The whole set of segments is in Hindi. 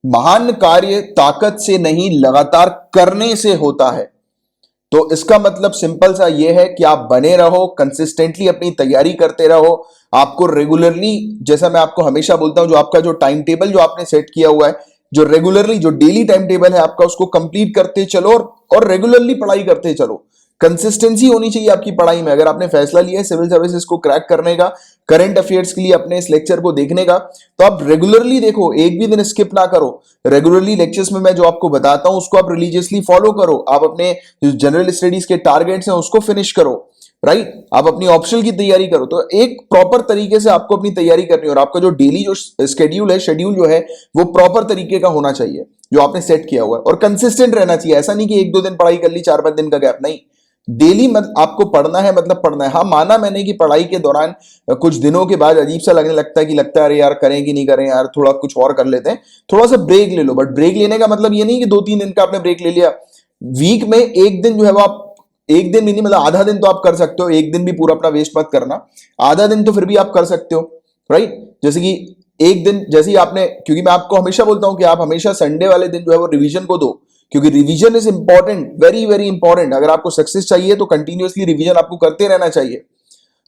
महान कार्य ताकत से नहीं लगातार करने से होता है। तो इसका मतलब सिंपल सा ये है कि आप बने रहो, कंसिस्टेंटली अपनी तैयारी करते रहो। आपको रेगुलरली, जैसा मैं आपको हमेशा बोलता हूं, जो आपका जो टाइम टेबल जो आपने सेट किया हुआ है, जो रेगुलरली जो डेली टाइम टेबल है आपका, उसको कंप्लीट करते चलो और रेगुलरली पढ़ाई करते चलो। कंसिस्टेंसी होनी चाहिए आपकी पढ़ाई में। अगर आपने फैसला लिया है सिविल सर्विसेज को क्रैक करने का, करंट अफेयर्स के लिए अपने इस लेक्चर को देखने का, तो आप रेगुलरली देखो, एक भी दिन स्किप ना करो। रेगुलरली लेक्चर्स में मैं जो आपको बताता हूं उसको आप रिलीजियसली फॉलो करो। आप अपने जनरल स्टडीज के टारगेट्स हैं उसको फिनिश करो, राइट। आप अपनी ऑप्शनल की तैयारी करो। तो एक प्रॉपर तरीके से आपको अपनी तैयारी करनी है और आपका जो डेली जो शेड्यूल जो है वो प्रॉपर तरीके का होना चाहिए जो आपने सेट किया हुआ है, और कंसिस्टेंट रहना चाहिए। ऐसा नहीं कि एक दो दिन पढ़ाई कर ली, 4-5 दिन का गैप, नहीं। डेली आपको पढ़ना है, मतलब पढ़ना है। हाँ, माना मैंने कि पढ़ाई के दौरान कुछ दिनों के बाद अजीब सा लगने लगता है कि लगता है अरे यार करें कि नहीं करें यार, थोड़ा कुछ और कर लेते हैं, थोड़ा सा ब्रेक ले लो। बट ब्रेक लेने का मतलब ये नहीं कि 2-3 दिन का आपने ब्रेक ले लिया। वीक में एक दिन जो है वो आप, एक दिन भी नहीं, मतलब आधा दिन तो आप कर सकते हो। एक दिन भी पूरा अपना वेस्ट मत करना, आधा दिन तो फिर भी आप कर सकते हो, राइट। जैसे कि एक दिन, जैसे ही आपने, क्योंकि मैं आपको हमेशा बोलता हूं कि आप हमेशा संडे वाले दिन जो है वो रिवीजन को दो, क्योंकि revision is important, very very important. अगर आपको सक्सेस चाहिए तो कंटिन्यूअसली रिवीजन आपको करते रहना चाहिए।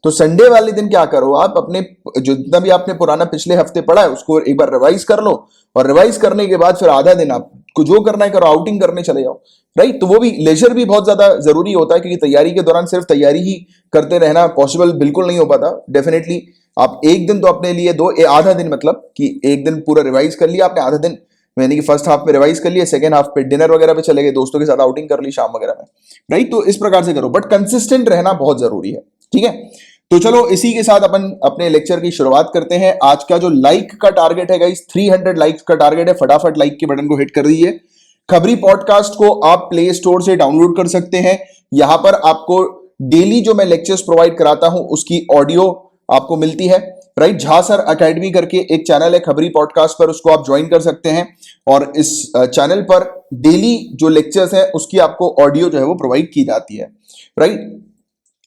तो संडे वाले दिन क्या करो, आप अपने जितना भी आपने पुराना पिछले हफ्ते पढ़ा है उसको एक बार रिवाइज कर लो, और रिवाइज करने के बाद फिर आधा दिन आपको जो करना है करो, आउटिंग करने चले जाओ, राइट। तो वो भी लेजर भी बहुत ज्यादा जरूरी होता है, क्योंकि तैयारी के दौरान सिर्फ तैयारी ही करते रहना पॉसिबल बिल्कुल नहीं हो पाता। डेफिनेटली आप एक दिन तो अपने लिए दो, आधा दिन, मतलब कि एक दिन पूरा रिवाइज कर लिया आपने, आधा दिन यानी कि फर्स्ट हाफ में रिवाइज कर लिया, सेकंड हाफ पे डिनर वगैरह पे चले गए, दोस्तों के साथ आउटिंग कर ली शाम वगैरह में, राइट। तो इस प्रकार से करो, बट कंसिस्टेंट रहना बहुत जरूरी है, ठीक है। तो चलो इसी के साथ अपन अपने लेक्चर की शुरुआत करते हैं। आज का जो लाइक का टारगेट है गाइस, 300 लाइक्स का टारगेट है। फटाफट लाइक के बटन को हिट कर दीजिए। खबरी पॉडकास्ट को आप प्ले स्टोर से डाउनलोड कर सकते हैं। यहां पर आपको डेली जो मैं लेक्चर्स प्रोवाइड कराता हूं उसकी ऑडियो आपको मिलती है, राइट। झा सर अकेडमी करके एक चैनल है खबरी पॉडकास्ट पर, उसको आप ज्वाइन कर सकते हैं, और इस चैनल पर डेली जो लेक्चर्स है उसकी आपको ऑडियो जो है वो प्रोवाइड की जाती है, राइट।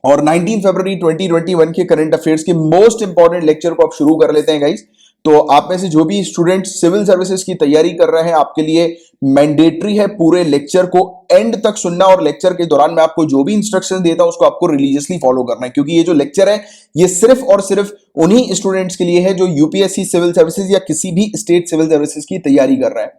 और 19 फरवरी 2021 के करंट अफेयर्स के मोस्ट इंपॉर्टेंट लेक्चर को आप शुरू कर लेते हैं गाइस। तो आप में से जो भी स्टूडेंट सिविल सर्विसेज की तैयारी कर रहे हैं, आपके लिए मैंडेटरी है पूरे लेक्चर को एंड तक सुनना, और लेक्चर के दौरान मैं आपको जो भी इंस्ट्रक्शन देता हूं उसको आपको रिलीजियसली फॉलो करना है, क्योंकि ये जो लेक्चर है ये सिर्फ और सिर्फ उन्हीं स्टूडेंट्स के लिए है जो यूपीएससी सिविल सर्विसेज या किसी भी स्टेट सिविल सर्विसेज की तैयारी कर रहे हैं,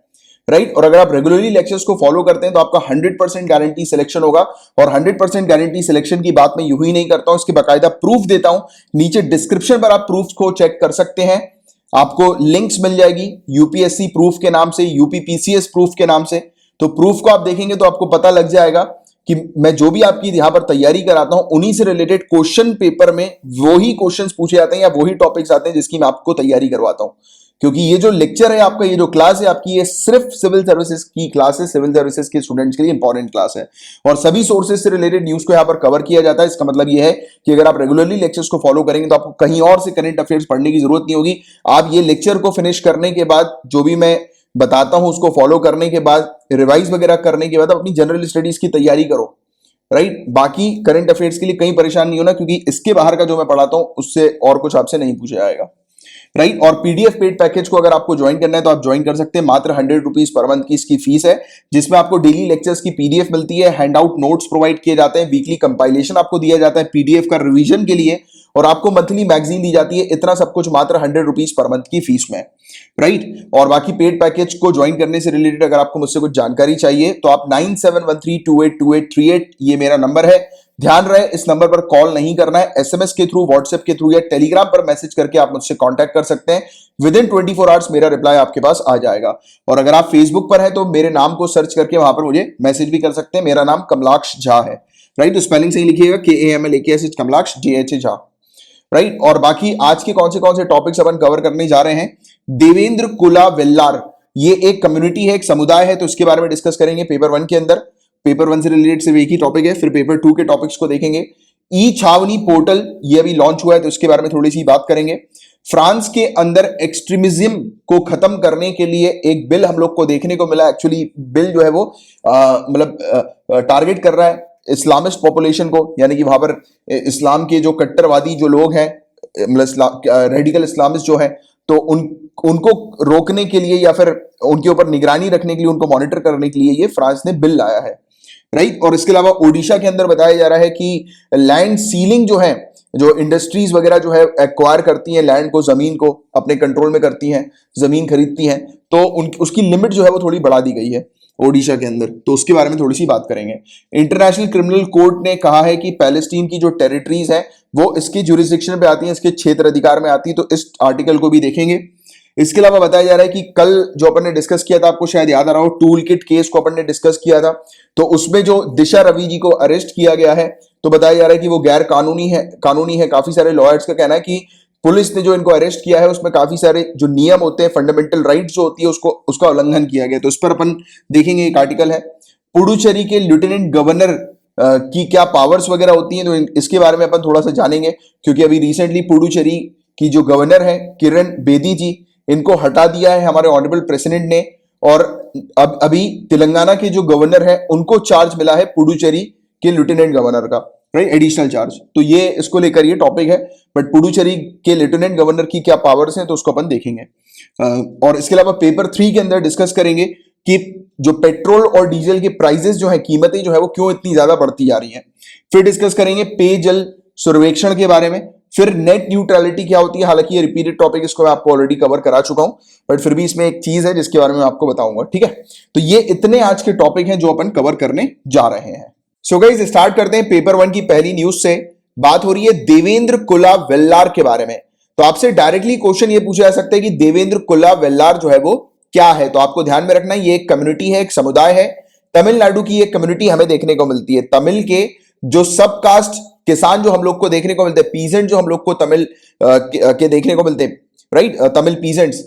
राइट। और अगर आप रेगुलरली लेक्चर्स को फॉलो करते हैं तो आपका 100% गारंटी सिलेक्शन होगा। और 100% गारंटी सिलेक्शन की बात मैं यूं ही नहीं करता हूं, इसके बाकायदा प्रूफ देता हूं। नीचे डिस्क्रिप्शन पर आप प्रूफ को चेक कर सकते हैं, आपको लिंक्स मिल जाएगी यूपीएससी प्रूफ के नाम से, यूपीपीसीएस प्रूफ के नाम से। तो प्रूफ को आप देखेंगे तो आपको पता लग जाएगा कि मैं जो भी आपकी यहां पर तैयारी कराता हूं उन्हीं से रिलेटेड क्वेश्चन पेपर में वही क्वेश्चंस पूछे जाते हैं या वही टॉपिक्स आते हैं जिसकी मैं आपको तैयारी करवाता हूं। क्योंकि ये जो लेक्चर है आपका, ये जो क्लास है आपकी, ये सिर्फ सिविल सर्विसेज की क्लास है, सिविल सर्विसेज के स्टूडेंट्स के लिए इंपॉर्टेंट क्लास है, और सभी सोर्सेज से रिलेटेड न्यूज को यहाँ पर कवर किया जाता है। इसका मतलब ये है कि अगर आप रेगुलरली लेक्चर्स को फॉलो करेंगे तो आपको कहीं और से करंट अफेयर्स पढ़ने की जरूरत नहीं होगी। आप ये लेक्चर को फिनिश करने के बाद जो भी मैं बताता हूं उसको फॉलो करने के बाद, रिवाइज वगैरह करने के बाद अपनी जनरल स्टडीज की तैयारी करो, राइट। बाकी करंट अफेयर्स के लिए कहीं परेशान नहीं होना, क्योंकि इसके बाहर का जो मैं पढ़ाता हूं उससे और कुछ आपसे नहीं पूछा जाएगा, राइट। और पीडीएफ पेड पैकेज को अगर आपको ज्वाइन करना है तो आप ज्वाइन कर सकते हैं। मात्र 100 रुपीज पर मंथ की इसकी फीस है, जिसमें आपको डेली लेक्चर्स की पीडीएफ मिलती है, हैंड आउट नोट्स प्रोवाइड किए जाते हैं, वीकली कंपाइलेशन आपको दिया जाता है पीडीएफ का रिवीजन के लिए, और आपको मंथली मैगजीन दी जाती है। इतना सब कुछ मात्र 100 रुपीज पर मंथ की फीस में, राइट। और बाकी पेड पैकेज को ज्वाइन करने से रिलेटेड अगर आपको मुझसे कुछ जानकारी चाहिए तो आप 9713282838, ये मेरा नंबर है। ध्यान रहे इस नंबर पर कॉल नहीं करना है, एसएमएस के थ्रू, व्हाट्सएप के थ्रू या टेलीग्राम पर मैसेज करके आप मुझसे कांटेक्ट कर सकते हैं। विद इन 24 आवर्स मेरा रिप्लाई आपके पास आ जाएगा। और अगर आप फेसबुक पर है तो मेरे नाम को सर्च करके वहां पर मुझे मैसेज भी कर सकते हैं। मेरा नाम कमलाक्ष झा है, राइट। तो स्पेलिंग सही लिखिएगा, KAMLAKSH, Kamalaksha JH Jha, right. और बाकी आज के कौन से टॉपिक्स अपन कवर करने जा रहे हैं। देवेंद्र कुला वेल्लार, ये एक कम्युनिटी है, एक समुदाय है, तो इसके बारे में डिस्कस करेंगे पेपर 1 के अंदर। पेपर 1 से रिलेटेड सिर्फ एक ही टॉपिक है, फिर पेपर 2 के टॉपिक्स को देखेंगे। ई छावनी पोर्टल ये अभी लॉन्च हुआ है तो इसके बारे में थोड़ी सी बात करेंगे। फ्रांस के अंदर एक्सट्रीमिज्म को खत्म करने के लिए एक बिल हम लोग को देखने को मिला। एक्चुअली बिल जो है वो मतलब टारगेट कर रहा है इस्लामिस्ट पॉपुलेशन को, यानी कि वहां पर इस्लाम के जो कट्टरवादी जो लोग हैं, मतलब रेडिकल इस्लामिस्ट जो है, तो उनको रोकने के लिए या फिर उनके ऊपर निगरानी रखने के लिए, उनको मॉनिटर करने के लिए ये फ्रांस ने बिल लाया है, राइट। और इसके अलावा ओडिशा के अंदर बताया जा रहा है कि लैंड सीलिंग जो है, जो इंडस्ट्रीज वगैरह जो है एक्वायर करती हैं लैंड को, जमीन को अपने कंट्रोल में करती हैं, जमीन खरीदती हैं, तो उसकी लिमिट जो है वो थोड़ी बढ़ा दी गई है ओडिशा के अंदर। तो उसके बारे में थोड़ी सी बात करेंगे। इंटरनेशनल क्रिमिनल कोर्ट ने कहा है कि पैलेस्टीन की जो टेरिटरीज है वो इसके जुरिस्डिक्शन पे आती हैं, इसके क्षेत्र अधिकार में आती है, तो इस आर्टिकल को भी देखेंगे। इसके अलावा बताया जा रहा है कि कल जो अपन ने डिस्कस किया था, आपको शायद याद आ रहा हो, टूल किट केस को अपन ने डिस्कस किया था, तो उसमें जो दिशा रवि जी को अरेस्ट किया गया है, तो बताया जा रहा है कि वो गैर कानूनी है। काफी सारे लॉयर्स का कहना है कि पुलिस ने जो इनको अरेस्ट किया है उसमें काफी सारे जो नियम होते हैं, फंडामेंटल राइट्स जो होती है, उसका उल्लंघन किया गया। तो इस पर अपन देखेंगे, एक आर्टिकल है। पुडुचेरी के लेफ्टिनेंट गवर्नर की क्या पावर्स वगैरह होती हैं, तो इसके बारे में अपन थोड़ा सा जानेंगे, क्योंकि अभी रिसेंटली पुडुचेरी की जो गवर्नर है किरण बेदी जी, इनको हटा दिया है हमारे ऑनरेबल प्रेसिडेंट ने, और अब अभी तेलंगाना के जो गवर्नर है उनको चार्ज मिला है पुडुचेरी के लेफ्टिनेंट गवर्नर का, राइट, एडिशनल चार्ज। तो ये इसको लेकर ये टॉपिक है, बट पुडुचेरी के लेफ्टिनेंट गवर्नर की क्या पावर्स हैं तो उसको अपन देखेंगे। और इसके अलावा पेपर 3 के अंदर डिस्कस करेंगे कि जो पेट्रोल और डीजल के प्राइसेस जो है, कीमतें जो है वो क्यों इतनी ज्यादा बढ़ती जा रही हैं। फिर डिस्कस करेंगे पेयजल सर्वेक्षण के बारे में। फिर नेट न्यूट्रलिटी क्या होती है, हालांकि ये रिपीटेड टॉपिक, इसको मैं आपको ऑलरेडी कवर करा चुका हूं, बट फिर भी इसमें एक चीज है जिसके बारे में आपको बताऊंगा, ठीक है। तो ये इतने आज के टॉपिक हैं जो अपन कवर करने जा रहे हैं। सो गाइस, स्टार्ट करते हैं पेपर 1 की पहली न्यूज से। बात हो रही है देवेंद्र कुला वेल्लार के बारे में। तो आपसे डायरेक्टली क्वेश्चन ये पूछा जा सकता है कि देवेंद्र कुला वेल्लार जो है वो क्या है। तो आपको ध्यान में रखना है, ये एक कम्युनिटी है, एक समुदाय है, तमिलनाडु की एक कम्युनिटी हमें देखने को मिलती है। तमिल के जो सब कास्ट किसान जो हम लोग को देखने को मिलते हैं, पीजेंट जो हम लोग को तमिल के देखने को मिलते हैं, राइट, तमिल पीजेंट्स,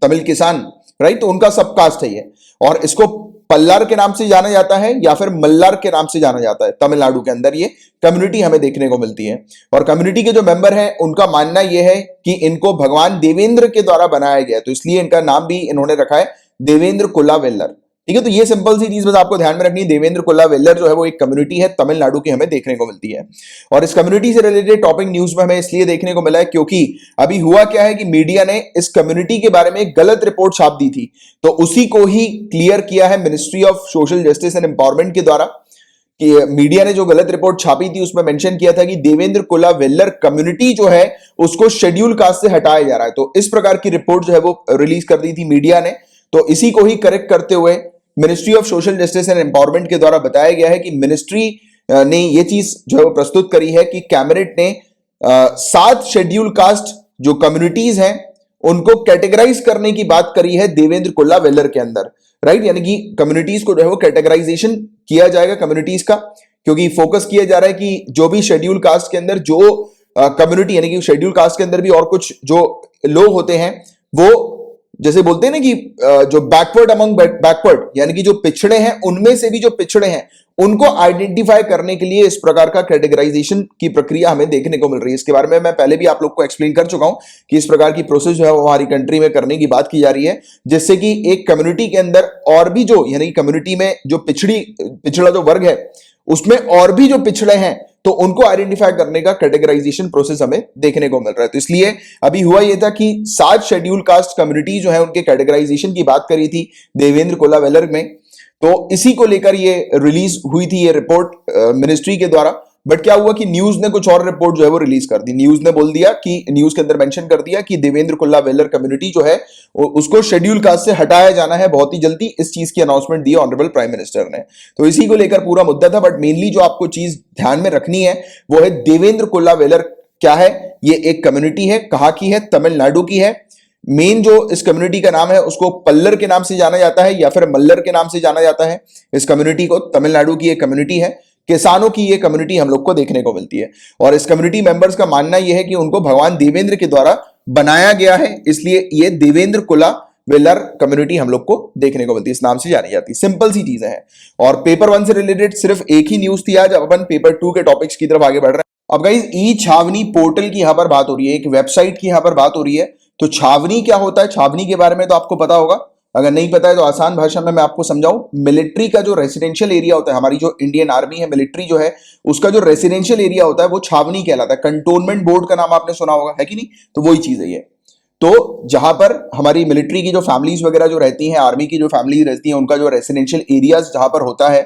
तमिल किसान, राइट, तो उनका सब कास्ट है ये। और इसको पल्लार के नाम से जाना जाता है या फिर मल्लार के नाम से जाना जाता है। तमिलनाडु के अंदर ये कम्युनिटी हमें देखने को मिलती है। और कम्युनिटी के जो मेंबर हैं उनका मानना यह है कि इनको भगवान देवेंद्र के द्वारा बनाया गया है, तो इसलिए इनका नाम भी इन्होंने रखा है देवेंद्र कुला वेल्लर, ठीक है। तो ये सिंपल सी चीज बस आपको ध्यान में रखनी है। देवेंद्र कुला वेल्लर जो है वो एक कम्युनिटी है, तमिलनाडु की हमें देखने को मिलती है। और इस कम्युनिटी से रिलेटेड टॉपिक न्यूज में हमें इसलिए देखने को मिला है क्योंकि अभी हुआ क्या है कि मीडिया ने इस कम्युनिटी के बारे में एक गलत रिपोर्ट छाप दी थी, तो उसी को ही क्लियर किया है ministry of social justice and empowerment के द्वारा। कि मीडिया ने जो गलत रिपोर्ट छापी थी उसमें मेंशन किया था कि देवेंद्र कुला वेल्लर कम्युनिटी जो है उसको शेड्यूल कास्ट से हटाया जा रहा है। तो इस प्रकार की रिपोर्ट जो है वो रिलीज कर दी थी मीडिया ने। तो इसी को ही करेक्ट करते हुए ministry of social justice and empowerment के द्वारा बताया गया है कि मिनिस्ट्री ने ये चीज जो है वो प्रस्तुत करी है कि कैबिनेट ने 7 शेड्यूल कास्ट जो कम्युनिटीज हैं उनको कैटेगराइज करने की बात करी है देवेंद्र कुला वेल्लर के अंदर, राइट। यानी कि कम्युनिटीज को जो है वो कैटेगराइजेशन किया जाएगा कम्युनिटीज का, क्योंकि फोकस किया जा रहा है कि जो भी शेड्यूल कास्ट के अंदर जो कम्युनिटी, यानी कि शेड्यूल कास्ट के अंदर भी और कुछ जो लोग होते हैं, वो जैसे बोलते हैं ना कि जो बैकवर्ड अमंग बैकवर्ड, यानी कि जो पिछड़े हैं उनमें से भी जो पिछड़े हैं उनको आइडेंटिफाई करने के लिए इस प्रकार का कैटेगराइजेशन की प्रक्रिया हमें देखने को मिल रही है। इसके बारे में मैं पहले भी आप लोग को एक्सप्लेन कर चुका हूं कि इस प्रकार की प्रोसेस जो है वो हमारी कंट्री में करने की बात की जा रही है, जिससे कि एक कम्युनिटी के अंदर और भी जो, यानी कि कम्युनिटी में जो पिछड़ा जो वर्ग है उसमें और भी जो पिछड़े हैं तो उनको आइडेंटिफाई करने का कैटेगराइजेशन प्रोसेस हमें देखने को मिल रहा है। तो इसलिए अभी हुआ यह था कि 7 शेड्यूल कास्ट कम्युनिटी जो है उनके कैटेगराइजेशन की बात करी थी देवेंद्र कुला वेल्लर में। तो इसी को लेकर ये रिलीज हुई थी ये रिपोर्ट मिनिस्ट्री के द्वारा। बट क्या हुआ कि न्यूज ने कुछ और रिपोर्ट जो है वो रिलीज कर दी। न्यूज ने बोल दिया कि, न्यूज के अंदर मेंशन कर दिया कि देवेंद्र कुल्ला वेल्लर कम्युनिटी जो है उसको शेड्यूल कास्ट से हटाया जाना है बहुत ही जल्दी। इस चीज की announcement the honourable prime minister ने। तो इसी को लेकर पूरा मुद्दा था। बट मेनली जो आपको चीज ध्यान में रखनी है वो है देवेंद्र कुल्ला वेल्लर क्या है। ये एक कम्युनिटी है, कहां की है, तमिलनाडु की है। मेन जो इस कम्युनिटी का नाम है उसको पल्लर के नाम से जाना जाता है या फिर मल्लर के नाम से जाना जाता है। इस कम्युनिटी को, तमिलनाडु की एक कम्युनिटी है, किसानों की ये कम्युनिटी हम लोग को देखने को मिलती है। और इस कम्युनिटी मेंबर्स का मानना यह है कि उनको भगवान देवेंद्र के द्वारा बनाया गया है, इसलिए ये देवेंद्र कुला वेल्लर कम्युनिटी हम लोग को देखने को मिलती है, इस नाम से जानी जाती है। सिंपल सी चीजें हैं। और पेपर 1 से रिलेटेड सिर्फ एक ही न्यूज थी आज। अब अपन पेपर 2 के टॉपिक्स की तरफ आगे बढ़ रहे हैं। अब गाइस, ई छावनी पोर्टल की यहां पर बात हो रही है, एक वेबसाइट की यहां पर बात हो रही है। तो छावनी क्या होता है, छावनी के बारे में तो आपको पता होगा। अगर नहीं पता है तो आसान भाषा में मैं आपको समझाऊं। मिलिट्री का जो रेसिडेंशियल एरिया होता है, हमारी जो इंडियन आर्मी है, मिलिट्री जो है, उसका जो रेसिडेंशियल एरिया होता है वो छावनी कहलाता है। कंटोनमेंट बोर्ड का नाम आपने सुना होगा, है कि नहीं? तो वही चीज है ये। तो जहां पर हमारी मिलिट्री की जो फैमिलीज वगैरह जो रहती हैं, आर्मी की जो फैमिली रहती हैं, उनका जो रेसिडेंशियल एरियाज जहां पर होता है,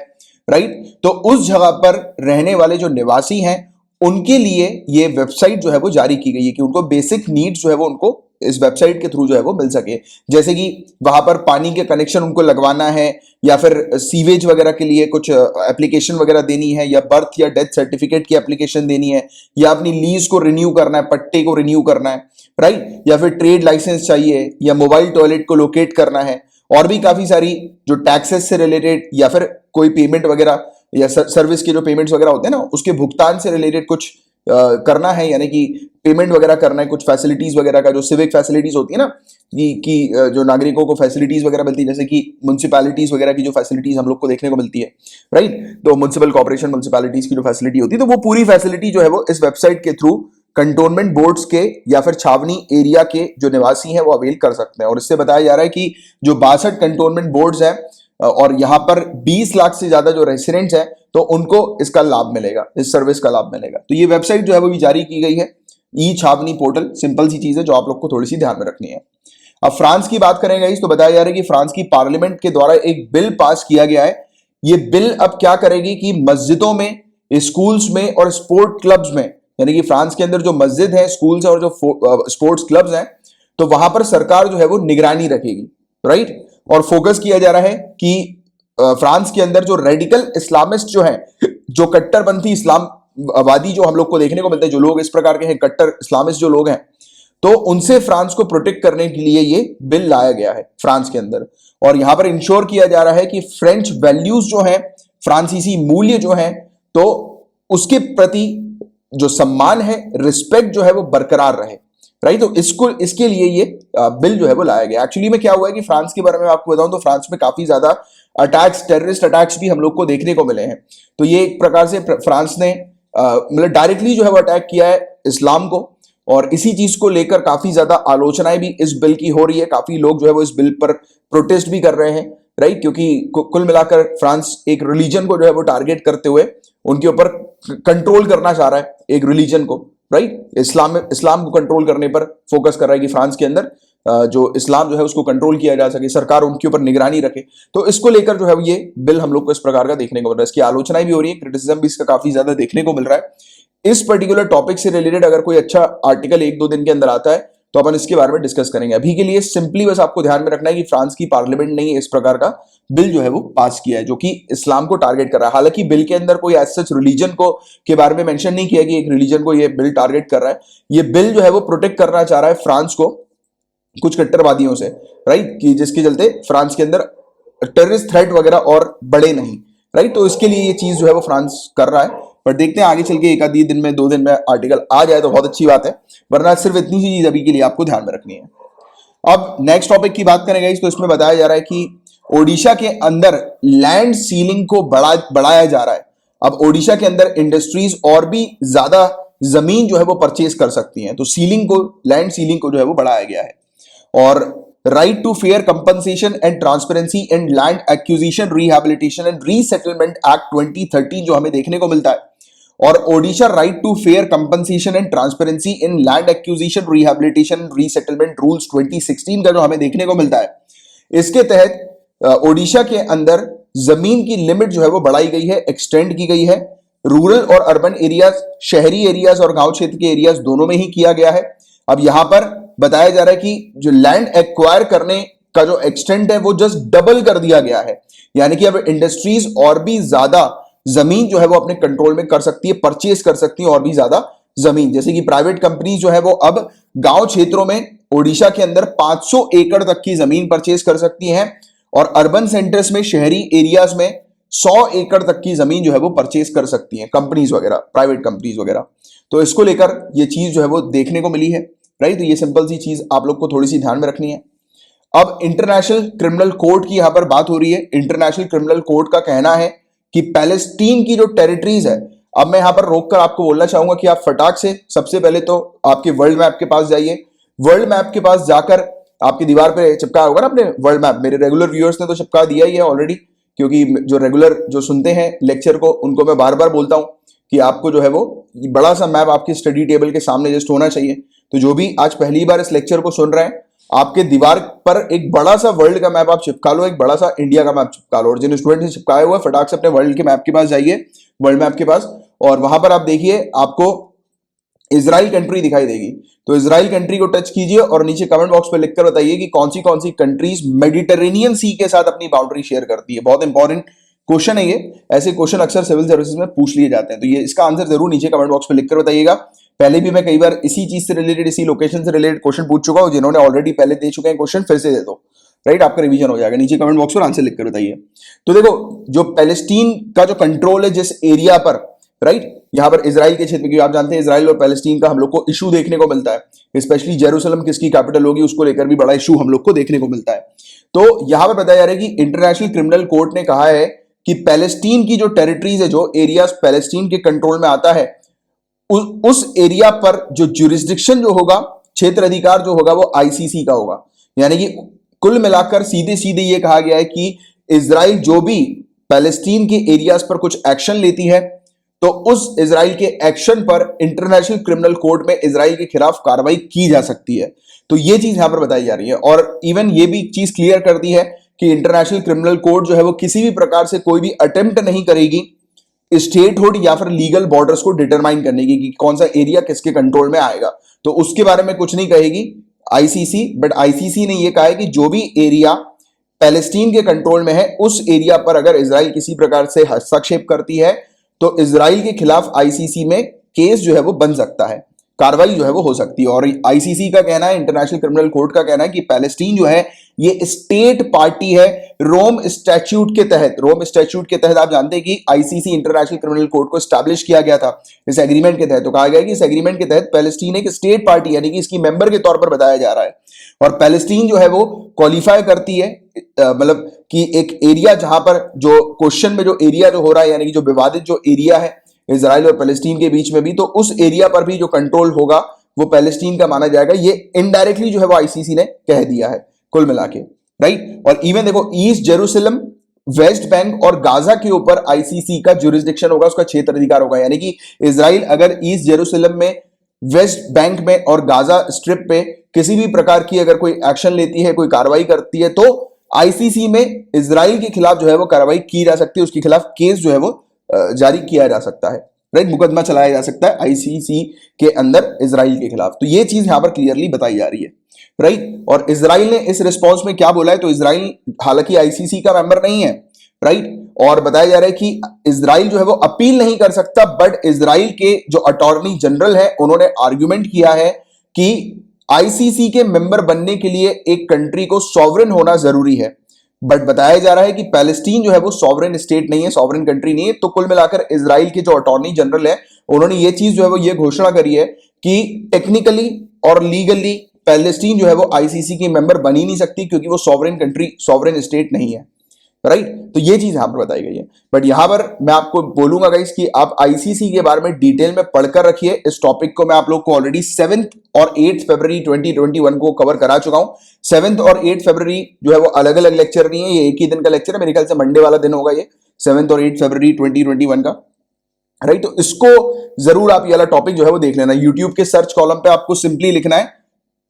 राइट, तो उस जगह पर रहने वाले जो निवासी हैं उनके लिए ये वेबसाइट जो है वो जारी की गई है कि उनको बेसिक नीड्स जो है वो उनको इस वेबसाइट के थ्रू जो है वो मिल सके। जैसे कि वहां पर पानी के कनेक्शन उनको लगवाना है, या फिर सीवेज वगैरह के लिए कुछ एप्लीकेशन वगैरह देनी है, या बर्थ या डेथ सर्टिफिकेट की एप्लीकेशन देनी है, या अपनी लीज को रिन्यू करना है, पट्टे को रिन्यू करना है, राइट, या फिर ट्रेड लाइसेंस चाहिए, या मोबाइल टॉयलेट को लोकेट करना है, और भी काफी सारी जो टैक्सेस से रिलेटेड, या फिर कोई पेमेंट वगैरह या सर्विस के जो पेमेंट्स वगैरह होते हैं ना, उसके भुगतान से रिलेटेड कुछ करना है, यानी कि पेमेंट वगैरह करना है, कुछ फैसिलिटीज वगैरह का जो सिविक फैसिलिटीज होती है ना, कि जो नागरिकों को फैसिलिटीज वगैरह मिलती है, जैसे कि म्युनिसिपैलिटीज वगैरह की जो फैसिलिटीज हम लोग को देखने को मिलती है, राइट, तो म्युनिसिपल कॉर्पोरेशन म्युनिसिपैलिटीज की जो फैसिलिटी होती है, तो वो पूरी फैसिलिटी जो है वो इस वेबसाइट के थ्रू कंटोनमेंट बोर्ड्स के या फिर छावनी एरिया के जो निवासी हैं वो अवेल कर सकते हैं। और इससे बताया जा रहा है कि जो 62 कंटोनमेंट बोर्ड्स हैं और यहां पर 20 लाख से ज्यादा जो रेसिडेंट्स हैं, तो उनको इसका लाभ मिलेगा, इस सर्विस का लाभ मिलेगा। तो ये वेबसाइट जो है वो भी जारी की गई है, ई छावनी पोर्टल। सिंपल सी चीज है जो आप लोग को थोड़ी सी ध्यान में रखनी है। अब फ्रांस की बात करेंगे तो बताया जा रहा है कि फ्रांस की पार्लियामेंट के द्वारा एक बिल पास किया गया है। ये बिल अब क्या करेगी कि मस्जिदों में, स्कूल्स में और स्पोर्ट क्लब्स में, यानी कि फ्रांस के अंदर जो मस्जिद है, स्कूल्स और जो स्पोर्ट्स क्लब्स हैं, तो वहां पर सरकार जो है वो निगरानी रखेगी, राइट। और फोकस किया जा रहा है कि फ्रांस के अंदर जो रेडिकल इस्लामिस्ट जो है, जो कट्टरपंथी इस्लामवादी जो हम लोग को देखने को मिलते हैं, जो लोग इस प्रकार के हैं, कट्टर इस्लामिस्ट जो लोग हैं, तो उनसे फ्रांस को प्रोटेक्ट करने के लिए ये बिल लाया गया है फ्रांस के अंदर। और यहां पर इंश्योर किया जा रहा है कि फ्रेंच वैल्यूज जो हैं, फ्रांसीसी मूल्य जो हैं, तो उसके प्रति जो सम्मान है, रिस्पेक्ट जो है वो बरकरार रहे, राइट। तो इसके लिए ये बिल जो है वो लाया गया। एक्चुअली में क्या हुआ है कि फ्रांस के बारे में आपको बताऊं तो फ्रांस में काफी ज्यादा अटैक्स, टेररिस्ट अटैक्स भी हम लोग को देखने को मिले हैं। तो ये एक प्रकार से फ्रांस ने मतलब डायरेक्टली जो है वो अटैक किया है इस्लाम को, और इसी चीज को लेकर काफी ज्यादा आलोचनाएं भी इस बिल की हो रही है। काफी लोग जो है वो इस बिल पर प्रोटेस्ट भी कर रहे हैं, राइट, क्योंकि कुल मिलाकर फ्रांस एक रिलीजन को जो है वो टारगेट करते हुए उनके ऊपर कंट्रोल करना चाह रहा है, एक रिलीजन को, राइट। इस्लाम को कंट्रोल करने पर फोकस कर रहा है कि फ्रांस के अंदर जो इस्लाम जो है उसको कंट्रोल किया जा सके, सरकार उनके ऊपर निगरानी रखे। तो इसको लेकर जो है ये बिल हम लोग को इस प्रकार का देखने को मिल रहा है। इसकी आलोचनाएं भी हो रही है, क्रिटिसिज्म भी इसका काफी ज्यादा देखने को मिल रहा है। इस पर्टिकुलर टॉपिक से रिलेटेड अगर कोई अच्छा आर्टिकल 1-2 दिन के अंदर आता है तो अपन इसके बारे में डिस्कस करेंगे। अभी के लिए सिंपली बस आपको ध्यान में रखना है कि फ्रांस की पार्लियामेंट ने इस प्रकार का बिल जो है वो पास किया है, जो कि इस्लाम को टारगेट कर रहा है। हालांकि बिल के अंदर कोई एज सच रिलीजन को के बारे में मेंशन नहीं किया कि एक रिलीजन को ये बिल टारगेट कर रहा है। ये बिल जो है वो प्रोटेक्ट करना चाह रहा है फ्रांस को कुछ कट्टरवादियों से, राइट, कि जिसके चलते फ्रांस के अंदर टेररिस्ट थ्रेट वगैरह और बढ़े नहीं, राइट। तो इसके लिए ये चीज जो है वो फ्रांस कर रहा है। पर देखते हैं आगे चल के 1 दिन में 2 दिन में आर्टिकल आ जाए तो बहुत अच्छी बात है, वरना सिर्फ इतनी सी चीज अभी के लिए आपको ध्यान में रखनी है। अब नेक्स्ट टॉपिक की बात करेंगे तो इसमें बताया जा रहा है कि ओडिशा के अंदर लैंड सीलिंग को बढ़ाया जा रहा है। अब ओडिशा के अंदर इंडस्ट्रीज और भी ज्यादा जमीन जो है वो परचेज कर सकती हैं, तो सीलिंग को, लैंड सीलिंग को जो है वो बढ़ाया गया है। और right to fair compensation and transparency in land acquisition, rehabilitation and resettlement act 2013 जो हमें देखने को मिलता है, और Odisha right to fair compensation and transparency in land acquisition, rehabilitation, resettlement rules 2016 का जो हमें देखने को मिलता है, इसके तहत ओडिशा के अंदर जमीन की लिमिट जो है वो बढ़ाई गई है, एक्सटेंड की गई है। रूरल और अर्बन एरियाज, शहरी एरियाज और गांव क्षेत्र के एरियाज दोनों में ही किया गया है। अब यहां पर बताया जा रहा है कि जो लैंड एक्वायर करने का जो एक्सटेंट है वो जस्ट डबल कर दिया गया है, यानी कि अब इंडस्ट्रीज और भी ज्यादा जमीन जो है वो अपने कंट्रोल में कर सकती है, परचेज कर सकती है और भी ज्यादा जमीन। जैसे कि प्राइवेट कंपनी जो है वो अब गांव क्षेत्रों में ओडिशा के अंदर 500 एकड़ तक की जमीन परचेज कर सकती हैं, और अर्बन सेंटर्स में, शहरी एरियाज में 100 एकड़ तक की जमीन जो है वो परचेज कर सकती हैं कंपनीज वगैरह, प्राइवेट कंपनीज वगैरह। तो इसको लेकर ये चीज जो है वो देखने को मिली है, राइट। तो ये सिंपल सी चीज आप लोग को थोड़ी सी ध्यान में रखनी है। अब इंटरनेशनल क्रिमिनल कोर्ट की यहां पर बात हो रही है। इंटरनेशनल क्रिमिनल कोर्ट का कहना है कि पैलेस्टीन की जो टेरिटरीज है, अब मैं यहां पर रोककर आपको बोलना चाहूंगा कि आप फटाक से सबसे पहले तो आपके वर्ल्ड मैप के पास जाइए। वर्ल्ड मैप के पास जाकर आपकी दीवार पे चिपका होगा ना अपने वर्ल्ड मैप। मेरे रेगुलर व्यूअर्स ने तो चिपका दिया ही है ऑलरेडी, क्योंकि जो रेगुलर जो सुनते हैं लेक्चर को उनको मैं बार बार बोलता हूं कि आपको जो है वो बड़ा सा मैप आपके स्टडी टेबल के सामने जस्ट होना चाहिए। तो जो भी आज पहली बार इस लेक्चर को सुन रहे हैं, आपके दीवार पर एक बड़ा सा वर्ल्ड का मैप आप चिपका लो, एक बड़ा सा इंडिया का मैप चिपका लो, और जिन स्टूडेंट ने चिपकाया हुआ है फटाक से अपने वर्ल्ड के मैप के पास जाइए, वर्ल्ड मैप के पास, और वहां पर आप देखिए आपको इजराइल कंट्री दिखाई देगी। तो इजराइल कंट्री को टच कीजिए और नीचे कमेंट बॉक्स में लिखकर बताइए कि कौन सी कंट्रीज मेडिटेरेनियन सी के साथ अपनी बाउंड्री शेयर करती है। बहुत इंपॉर्टेंट क्वेश्चन है ये, ऐसे क्वेश्चन अक्सर सिविल सर्विसेज में पूछ लिए जाते हैं। तो ये इसका आंसर जरूर नीचे कमेंट बॉक्स में लिखकर बताइएगा। पहले भी मैं कई बार इसी चीज से रिलेटेड, इसी लोकेशन से रिलेटेड क्वेश्चन पूछ चुका हूं। जिन्होंने ऑलरेडी पहले दे चुके हैं क्वेश्चन, फिर से दे दो, राइट, आपका रिवीजन हो जाएगा। नीचे कमेंट बॉक्स में आंसर लिखकर बताइए। तो देखो, जो पैलेस्टीन का जो कंट्रोल है जिस एरिया पर, राइट, यहां पर इजराइल के क्षेत्र में, क्योंकि आप जानते हैं इजराइल और पैलेस्टीन का हम लोग को इशू देखने को मिलता है, स्पेशली जेरूसलम किसकी कैपिटल होगी उसको लेकर भी बड़ा इशू हम लोग को देखने को मिलता है। तो यहां पर बताया जा रहा है कि इंटरनेशनल क्रिमिनल कोर्ट ने कहा है कि पैलेस्टीन की जो टेरिटरीज है, जो एरियाज पैलेस्टीन के कंट्रोल में आता है, उस एरिया पर जो ज्यूरिसडिक्शन जो होगा, क्षेत्र अधिकार जो होगा, वो आईसीसी का होगा। यानी कि कुल मिलाकर सीधे सीधे ये कहा गया है कि इजराइल जो भी पैलेस्टीन के एरियाज पर कुछ एक्शन लेती है, तो उस इजराइल के एक्शन पर इंटरनेशनल क्रिमिनल कोर्ट में इजराइल के खिलाफ कार्रवाई की जा सकती है। तो ये चीज यहां पर बताई जा रही है। और इवन ये भी चीज क्लियर कर दी है कि इंटरनेशनल क्रिमिनल कोर्ट जो है वो किसी भी प्रकार से कोई भी अटेम्प्ट नहीं करेगी स्टेटहुड या फिर लीगल बॉर्डर्स को डिटरमाइन करने की कि कौन सा एरिया किसके कंट्रोल में आएगा, तो उसके बारे में कुछ नहीं कहेगी आईसीसी। बट आईसीसी ने यह कहा है कि जो भी एरिया पैलेस्टीन के कंट्रोल में है, उस एरिया पर अगर इजराइल किसी प्रकार से हस्तक्षेप करती है, तो इजराइल के खिलाफ आईसीसी में केस जो है वो बन सकता है, कार्रवाई जो है वो हो सकती है। और आईसीसी का कहना है, इंटरनेशनल क्रिमिनल कोर्ट का कहना है कि पैलेस्टीन जो है ये स्टेट पार्टी है रोम स्टैट्यूट के तहत। रोम स्टैट्यूट के तहत आप जानते हैं कि आईसीसी इंटरनेशनल क्रिमिनल कोर्ट को स्टैब्लिश किया गया था इस एग्रीमेंट के तहत। तो कहा गया कि इस एग्रीमेंट के तहत पैलेस्टीन एक स्टेट पार्टी यानी कि इसकी मेंबर के तौर पर बताया जा रहा है, और पैलेस्टीन जो है वो क्वालिफाई करती है, मतलब कि एक एरिया जहां पर जो क्वेश्चन में जो एरिया जो हो रहा है, यानी कि जो विवादित जो एरिया है इजराइल और पैलेस्टीन के बीच में भी, तो उस एरिया पर भी जो कंट्रोल होगा वो पैलेस्टीन का माना जाएगा। ये इनडायरेक्टली जो है वो आईसीसी ने कह दिया है कुल मिला के, राइट। और इवन देखो, ईस्ट जेरूसलम, वेस्ट बैंक और गाजा के ऊपर आईसीसी का ज्यूरिसडिक्शन होगा, उसका क्षेत्र अधिकार होगा। यानी कि इजराइल अगर ईस्ट जेरूसलम में, वेस्ट बैंक में और गाजा स्ट्रिप पे किसी भी प्रकार की अगर कोई एक्शन लेती है, कोई कार्रवाई करती है, तो आईसीसी में इजराइल के खिलाफ जो है वो कार्रवाई की जा सकती है, उसके खिलाफ केस जो है वो जारी किया जा सकता है, राइट, मुकदमा चलाया जा सकता है आईसीसी के अंदर इजराइल के खिलाफ। तो ये चीज यहां पर क्लियरली बताई जा रही है, राइट। और इजराइल ने इस रिस्पॉन्स में क्या बोला है, तो इजराइल हालांकि आईसीसी का मेंबर नहीं है, राइट, और बताया जा रहा है कि इजराइल जो है वो अपील नहीं कर सकता, बट इजराइल के जो अटॉर्नी जनरल है उन्होंने आर्ग्यूमेंट किया है कि आईसीसी के मेंबर बनने के लिए एक कंट्री को सॉवरेन होना जरूरी है। बट बताया जा रहा है कि पैलेस्टीन जो है वो सॉवरेन स्टेट नहीं है, सॉवरेन कंट्री नहीं है। तो कुल मिलाकर इजराइल के जो अटॉर्नी जनरल है उन्होंने ये चीज जो है वो ये घोषणा करी है कि टेक्निकली और लीगली पैलेस्टीन जो है वो आईसीसी की मेंबर बन ही नहीं सकती, क्योंकि वो सॉवरेन कंट्री, सॉवरेन स्टेट नहीं है, राइट। तो ये चीज यहां पर बताई गई है। बट यहां पर मैं आपको बोलूंगा गाइस कि आप आईसीसी के बारे में डिटेल में पढ़कर रखिए। इस टॉपिक को मैं आप लोग को ऑलरेडी 7 और 8 फरवरी 2021 को कवर करा चुका हूं। 7 और 8 फरवरी जो है वो अलग अलग लेक्चर नहीं है, ये एक ही दिन का लेक्चर है। मेरे ख्याल से मंडे वाला दिन होगा ये 7 और 8 फरवरी 2021 का, राइट। तो इसको जरूर आप ये वाला टॉपिक जो है वो देख लेना। यूट्यूब के सर्च कॉलम पे आपको सिंपली लिखना है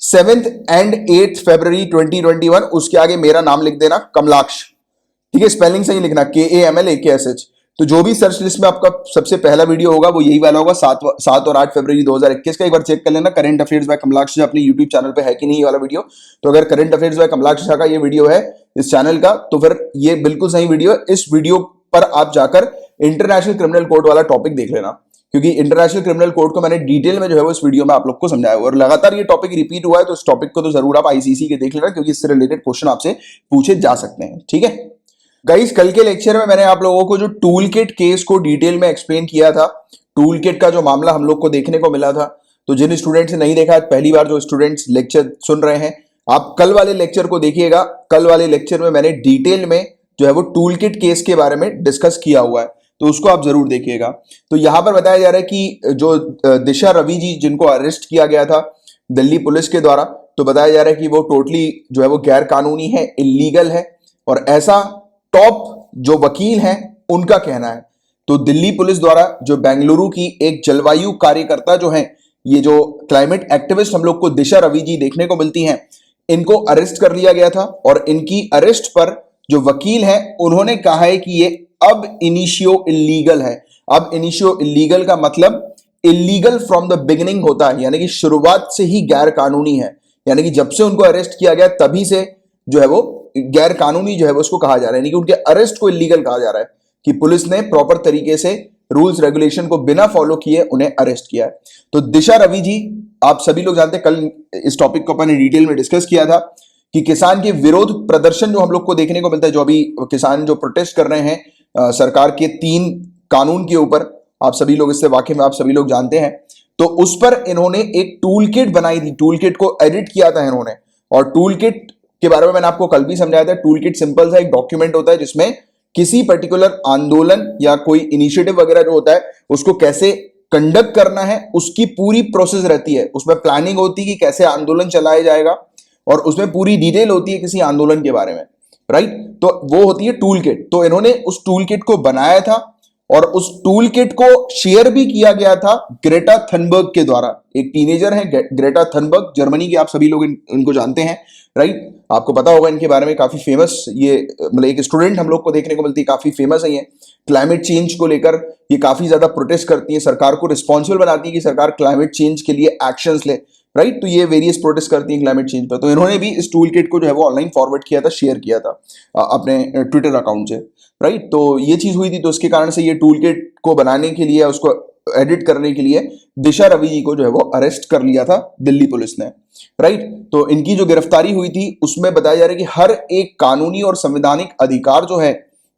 7 एंड 8 फरवरी 2021, उसके आगे मेरा नाम लिख देना, कमलाक्ष, ठीक है, स्पेलिंग सही लिखना, KAMLAKSH। तो जो भी सर्च लिस्ट में आपका सबसे पहला वीडियो होगा वो यही वाला होगा, 7 और 8 फरवरी 2021 का। एक बार चेक कर लेना करंट अफेयर्स बाय कमलाक्ष अपने यूट्यूब चैनल पे है कि नहीं ये वाला वीडियो। तो अगर करंट अफेयर्स बाय कमलाक्ष का ये वीडियो है इस चैनल का, तो फिर ये बिल्कुल सही वीडियो है। इस वीडियो पर आप जाकर इंटरनेशनल क्रिमिनल कोर्ट वाला टॉपिक देख लेना, क्योंकि इंटरनेशनल क्रिमिनल कोर्ट को मैंने डिटेल में जो है वो इस वीडियो में आप लोग को समझाया, और लगातार ये टॉपिक रिपीट हुआ है। तो इस टॉपिक को तो जरूर आप आईसीसी के देख लेना, क्योंकि इससे रिलेटेड क्वेश्चन आपसे पूछे जा सकते हैं, ठीक है गाइस। कल के लेक्चर में मैंने आप लोगों को जो टूल किट केस को डिटेल में एक्सप्लेन किया था, टूल किट का जो मामला हम लोग को देखने को मिला था। तो जिन स्टूडेंट्स ने नहीं देखा, पहली बार जो स्टूडेंट्स लेक्चर सुन रहे हैं, आप कल वाले लेक्चर को देखिएगा। कल वाले लेक्चर में मैंने डिटेल में जो है वो टूल किट केस के बारे में डिस्कस किया हुआ है, तो उसको आप जरूर देखिएगा। तो यहां पर बताया जा रहा है कि जो दिशा रवि जी जिनको अरेस्ट किया गया था दिल्ली पुलिस के द्वारा, तो बताया जा रहा है कि वो टोटली जो है वो गैर कानूनी है, इलीगल है। और ऐसा टॉप जो वकील हैं उनका कहना है। तो दिल्ली पुलिस द्वारा जो बेंगलुरु की एक जलवायु कार्यकर्ता जो है, ये जो क्लाइमेट एक्टिविस्ट हम लोग को दिशा रवि जी देखने को मिलती हैं, इनको अरेस्ट कर लिया गया था। और इनकी अरेस्ट पर जो वकील है उन्होंने कहा है कि ये अब इनिशियो इलीगल है। अब इनिशियो इलीगल का मतलब इलीगल फ्रॉम द बिगिनिंग होता है, यानी कि शुरुआत से ही गैर कानूनी है। यानी कि जब से उनको अरेस्ट किया गया तभी से जो है वो गैर कानूनी जो है वो उसको कहा जा रहा है, यानी कि उनके अरेस्ट को इलीगल कहा जा रहा है कि पुलिस ने प्रॉपर तरीके से रूल्स रेगुलेशन को बिना फॉलो किए उन्हें अरेस्ट किया है। तो दिशा रवि जी, आप सभी लोग जानते हैं, कल इस टॉपिक को अपन ने डिटेल में डिस्कस किया था कि किसान के विरोध प्रदर्शन जो हम लोग को देखने को मिलता है, जो अभी किसान जो प्रोटेस्ट कर रहे हैं सरकार के 3 कानून के ऊपर, आप सभी लोग इससे वाकिफ में, आप सभी लोग जानते हैं। तो उस पर इन्होंने एक टूल किट बनाई थी, टूल किट को एडिट किया था इन्होंने। और टूल किट के बारे में मैंने आपको कल भी समझाया था। टूल किट सिंपल सा एक डॉक्यूमेंट होता है जिसमें किसी पर्टिकुलर आंदोलन या कोई इनिशिएटिव वगैरह जो होता है उसको कैसे कंडक्ट करना है, उसकी पूरी प्रोसेस रहती है। उसमें प्लानिंग होती है कि कैसे आंदोलन चलाया जाएगा, और उसमें पूरी डिटेल होती है किसी आंदोलन के बारे में, राइट। तो वो होती है टूल किट। तो इन्होंने उस टूल किट को बनाया था और उस टूल किट को शेयर भी किया गया था ग्रेटा थनबर्ग के द्वारा। एक टीनेजर है ग्रेटा थनबर्ग, जर्मनी की, आप सभी लोग इनको जानते हैं, राइट। आपको पता होगा इनके बारे में, काफी फेमस, ये मतलब एक स्टूडेंट हम लोग को देखने को मिलती है, काफी फेमस है ये। क्लाइमेट चेंज को लेकर ये काफी ज्यादा प्रोटेस्ट करती है, सरकार को रिस्पॉन्सिबल बनाती है कि सरकार क्लाइमेट चेंज के लिए एक्शंस ले, राइट। तो ये वेरियस प्रोटेस्ट करती है क्लाइमेट चेंज पर। तो इन्होंने भी इस टूल किट को जो है वो ऑनलाइन फॉरवर्ड किया था, शेयर किया था अपने ट्विटर अकाउंट से, राइट। तो ये चीज हुई थी, तो उसके कारण से ये टूल किट को बनाने के लिए, उसको एडिट करने के लिए दिशा रवि जी को जो है वो अरेस्ट कर लिया था दिल्ली पुलिस ने, राइट। तो इनकी जो गिरफ्तारी हुई थी उसमें बताया जा रहा है कि हर एक कानूनी और संवैधानिक अधिकार जो है,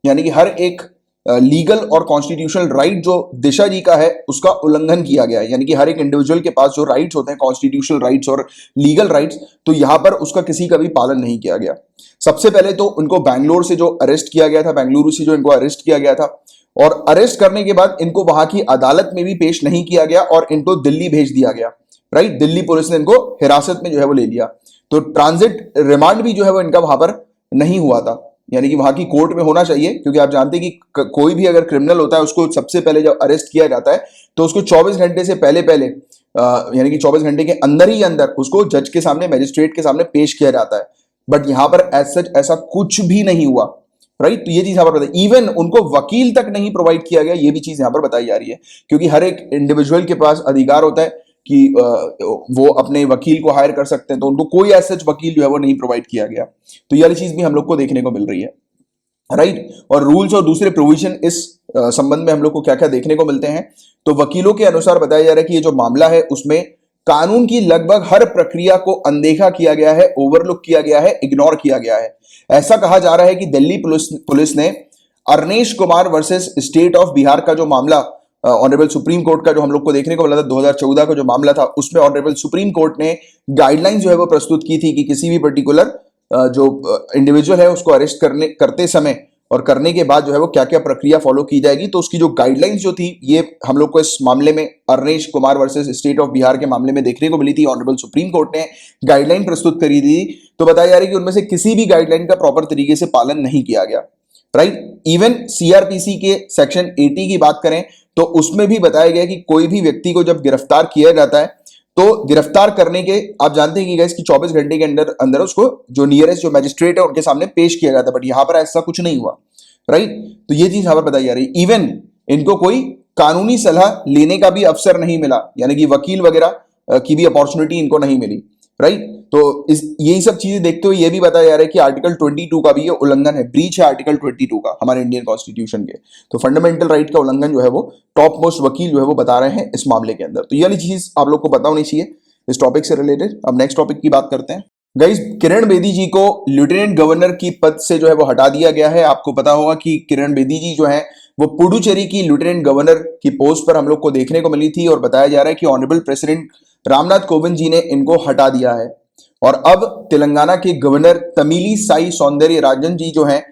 यानी कि हर एक लीगल और कॉन्स्टिट्यूशनल राइट जो दिशा जी का है उसका उल्लंघन किया गया है। यानी कि हर एक इंडिविजुअल के पास जो राइट्स होते हैं, कॉन्स्टिट्यूशनल राइट्स और लीगल राइट्स, तो यहां पर उसका किसी का भी पालन नहीं किया गया। सबसे पहले तो उनको बैंगलोर से जो अरेस्ट किया गया था, बेंगलुरु से जो इनको अरेस्ट किया गया था, और अरेस्ट करने के बाद इनको वहां की अदालत में भी पेश नहीं किया गया और इनको दिल्ली भेज दिया गया, राइट। दिल्ली पुलिस ने इनको हिरासत में जो है वो ले लिया। तो ट्रांजिट रिमांड भी जो है वो इनका वहां पर नहीं हुआ था, यानी कि वहां की कोर्ट में होना चाहिए, क्योंकि आप जानते हैं कि कोई भी अगर क्रिमिनल होता है उसको सबसे पहले जब अरेस्ट किया जाता है तो उसको 24 घंटे से पहले यानी कि 24 घंटे के अंदर ही अंदर उसको जज के सामने, मैजिस्ट्रेट के सामने पेश किया जाता है। बट यहां पर एज सच ऐसा कुछ भी नहीं हुआ, राइट। तो ये चीज यहां पर बताई, इवन उनको वकील तक नहीं प्रोवाइड किया गया, ये भी चीज यहां पर बताई जा रही है, क्योंकि हर एक इंडिविजुअल के पास अधिकार होता है कि वो अपने वकील को हायर कर सकते हैं, तो उनको कोई ऐसा वकील जो है वो नहीं प्रोवाइड किया गया। तो ये वाली चीज भी हम लोग को देखने को मिल रही है, राइट। और रूल्स और दूसरे प्रोविजन इस संबंध में हम लोग को क्या क्या देखने को मिलते हैं, तो वकीलों के अनुसार बताया जा रहा है कि ये जो मामला है उसमें कानून की लगभग हर प्रक्रिया को अनदेखा किया गया है, ओवरलुक किया गया है, इग्नोर किया गया है। ऐसा कहा जा रहा है कि दिल्ली पुलिस ने Arnesh Kumar versus state of Bihar का जो मामला ऑनरेबल सुप्रीम कोर्ट का जो हम लोग को देखने को मिला था, 2014 का जो मामला था, उसमें ऑनरेबल सुप्रीम कोर्ट ने गाइडलाइंस जो है वो प्रस्तुत की थी कि किसी भी पर्टिकुलर जो इंडिविजुअल है उसको अरेस्ट करते समय और करने के बाद जो है वो क्या क्या प्रक्रिया फॉलो की जाएगी। तो उसकी जो गाइडलाइंस जो थी, ये हम लोग को इस मामले में Arnesh Kumar versus state of Bihar के मामले में देखने को मिली थी। ऑनरेबल सुप्रीम कोर्ट ने गाइडलाइन प्रस्तुत करी थी, तो बताया जा रहा है कि उनमें से किसी भी गाइडलाइन का प्रॉपर तरीके से पालन नहीं किया गया, राइट। इवन सीआरपीसी के सेक्शन 80 की बात करें तो उसमें भी बताया गया कि कोई भी व्यक्ति को जब गिरफ्तार किया जाता है तो गिरफ्तार करने के, आप जानते हैं कि गाइस कि 24 घंटे के अंदर अंदर उसको जो नियरेस्ट जो मैजिस्ट्रेट है उनके सामने पेश किया जाता है, बट यहां पर ऐसा कुछ नहीं हुआ, राइट। तो ये चीज यहां पर बताई जा रही है। इवन इनको कोई कानूनी सलाह लेने का भी अवसर नहीं मिला, यानी कि वकील वगैरह की भी अपॉर्चुनिटी इनको नहीं मिली, राइट। तो यही सब चीजें देखते हुए ये भी बताया जा रहा है कि आर्टिकल 22 का भी ये उल्लंघन है, ब्रीच है आर्टिकल 22 का हमारे इंडियन कॉन्स्टिट्यूशन के। तो फंडामेंटल राइट का उल्लंघन जो है वो टॉप मोस्ट वकील जो है वो बता रहे हैं इस मामले के अंदर। तो ये वाली चीज आप लोग को पता होनी चाहिए इस टॉपिक से रिलेटेड। अब नेक्स्ट टॉपिक की बात करते हैं। गाइस, किरण बेदी जी को लेफ्टिनेंट गवर्नर की पद से जो है वो हटा दिया गया है। आपको पता होगा कि किरण बेदी जी जो है वो पुडुचेरी की लेफ्टिनेंट गवर्नर की पोस्ट पर हम लोग को देखने को मिली थी, और बताया जा रहा है कि ऑनरेबल प्रेसिडेंट रामनाथ कोविंद जी ने इनको हटा दिया है। और अब तेलंगाना के गवर्नर तमिली साई सौंदर्य राजन जी जो हैं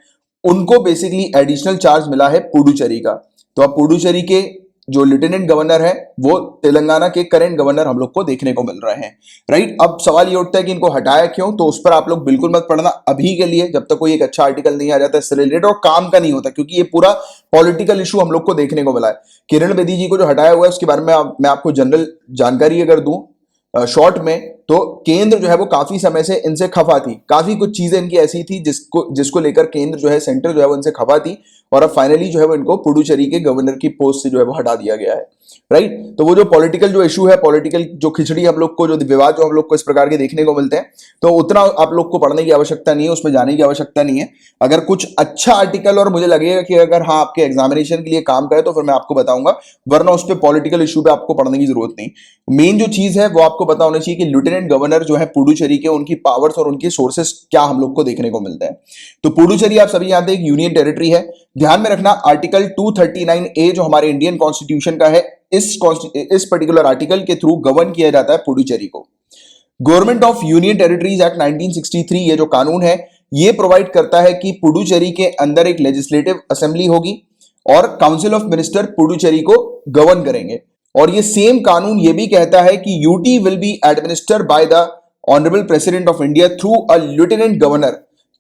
उनको बेसिकली एडिशनल चार्ज मिला है पुडुचेरी का। तो अब पुडुचेरी के जो लेफ्टिनेंट गवर्नर है वो तेलंगाना के करंट गवर्नर हम लोग को देखने को मिल रहे हैं, राइट। अब सवाल ये उठता है कि इनको हटाया क्यों, तो उस पर आप लोग बिल्कुल मत पढ़ना अभी के लिए, जब तक कोई एक अच्छा आर्टिकल नहीं आ जाता इससे रिलेटेड और काम का नहीं होता, क्योंकि ये पूरा पॉलिटिकल इशू हम लोग को देखने को मिला है। किरण बेदी जी को जो हटाया हुआ है उसके बारे में मैं आपको जनरल जानकारी अगर दूं शॉर्ट में, तो केंद्र जो है वो काफी समय से इनसे खफा थी, काफी कुछ चीजें इनकी ऐसी थी जिसको लेकर केंद्र जो है, सेंटर जो है वो इनसे खफा थी, और अब फाइनली जो है वो इनको पुडुचेरी के गवर्नर की पोस्ट से जो है वो हटा दिया गया है, राइट। तो वो जो पॉलिटिकल जो इशू है, पॉलिटिकल जो खिचड़ी हम लोग को, जो विवाद जो हम लोग को इस प्रकार के देखने को मिलते हैं, तो उतना आप लोग को पढ़ने की आवश्यकता नहीं है, उसमें जाने की आवश्यकता नहीं है। अगर कुछ अच्छा आर्टिकल और मुझे लगेगा कि अगर हाँ आपके एग्जामिनेशन के लिए काम करे तो फिर मैं आपको बताऊंगा, वरना उस पर पॉलिटिकल इशू पे आपको पढ़ने की जरूरत नहीं। मेन जो चीज है वो आपको पता होना चाहिए कि लेफ्टिनेंट गवर्नर जो है पुडुचेरी के, उनकी पावर्स और उनके सोर्सेस क्या हम लोग को देखने को मिलते हैं। तो पुडुचेरी आप सभी जानते हैं एक यूनियन टेरिटरी है। ध्यान में रखना आर्टिकल 239A जो हमारे इंडियन कॉन्स्टिट्यूशन का है, इस पर्टिकुलर आर्टिकल के थ्रू गवर्न किया जाता है पुडुचेरी को। Government of union territories act 1963 ये जो कानून है ये प्रोवाइड करता है कि पुडुचेरी के अंदर एक लेजिस्लेटिव असेंबली होगी और काउंसिल ऑफ मिनिस्टर पुडुचेरी को गवर्न करेंगे। और ये सेम कानून ये भी कहता है कि UT will be administered by the honourable president of India through a lieutenant governor,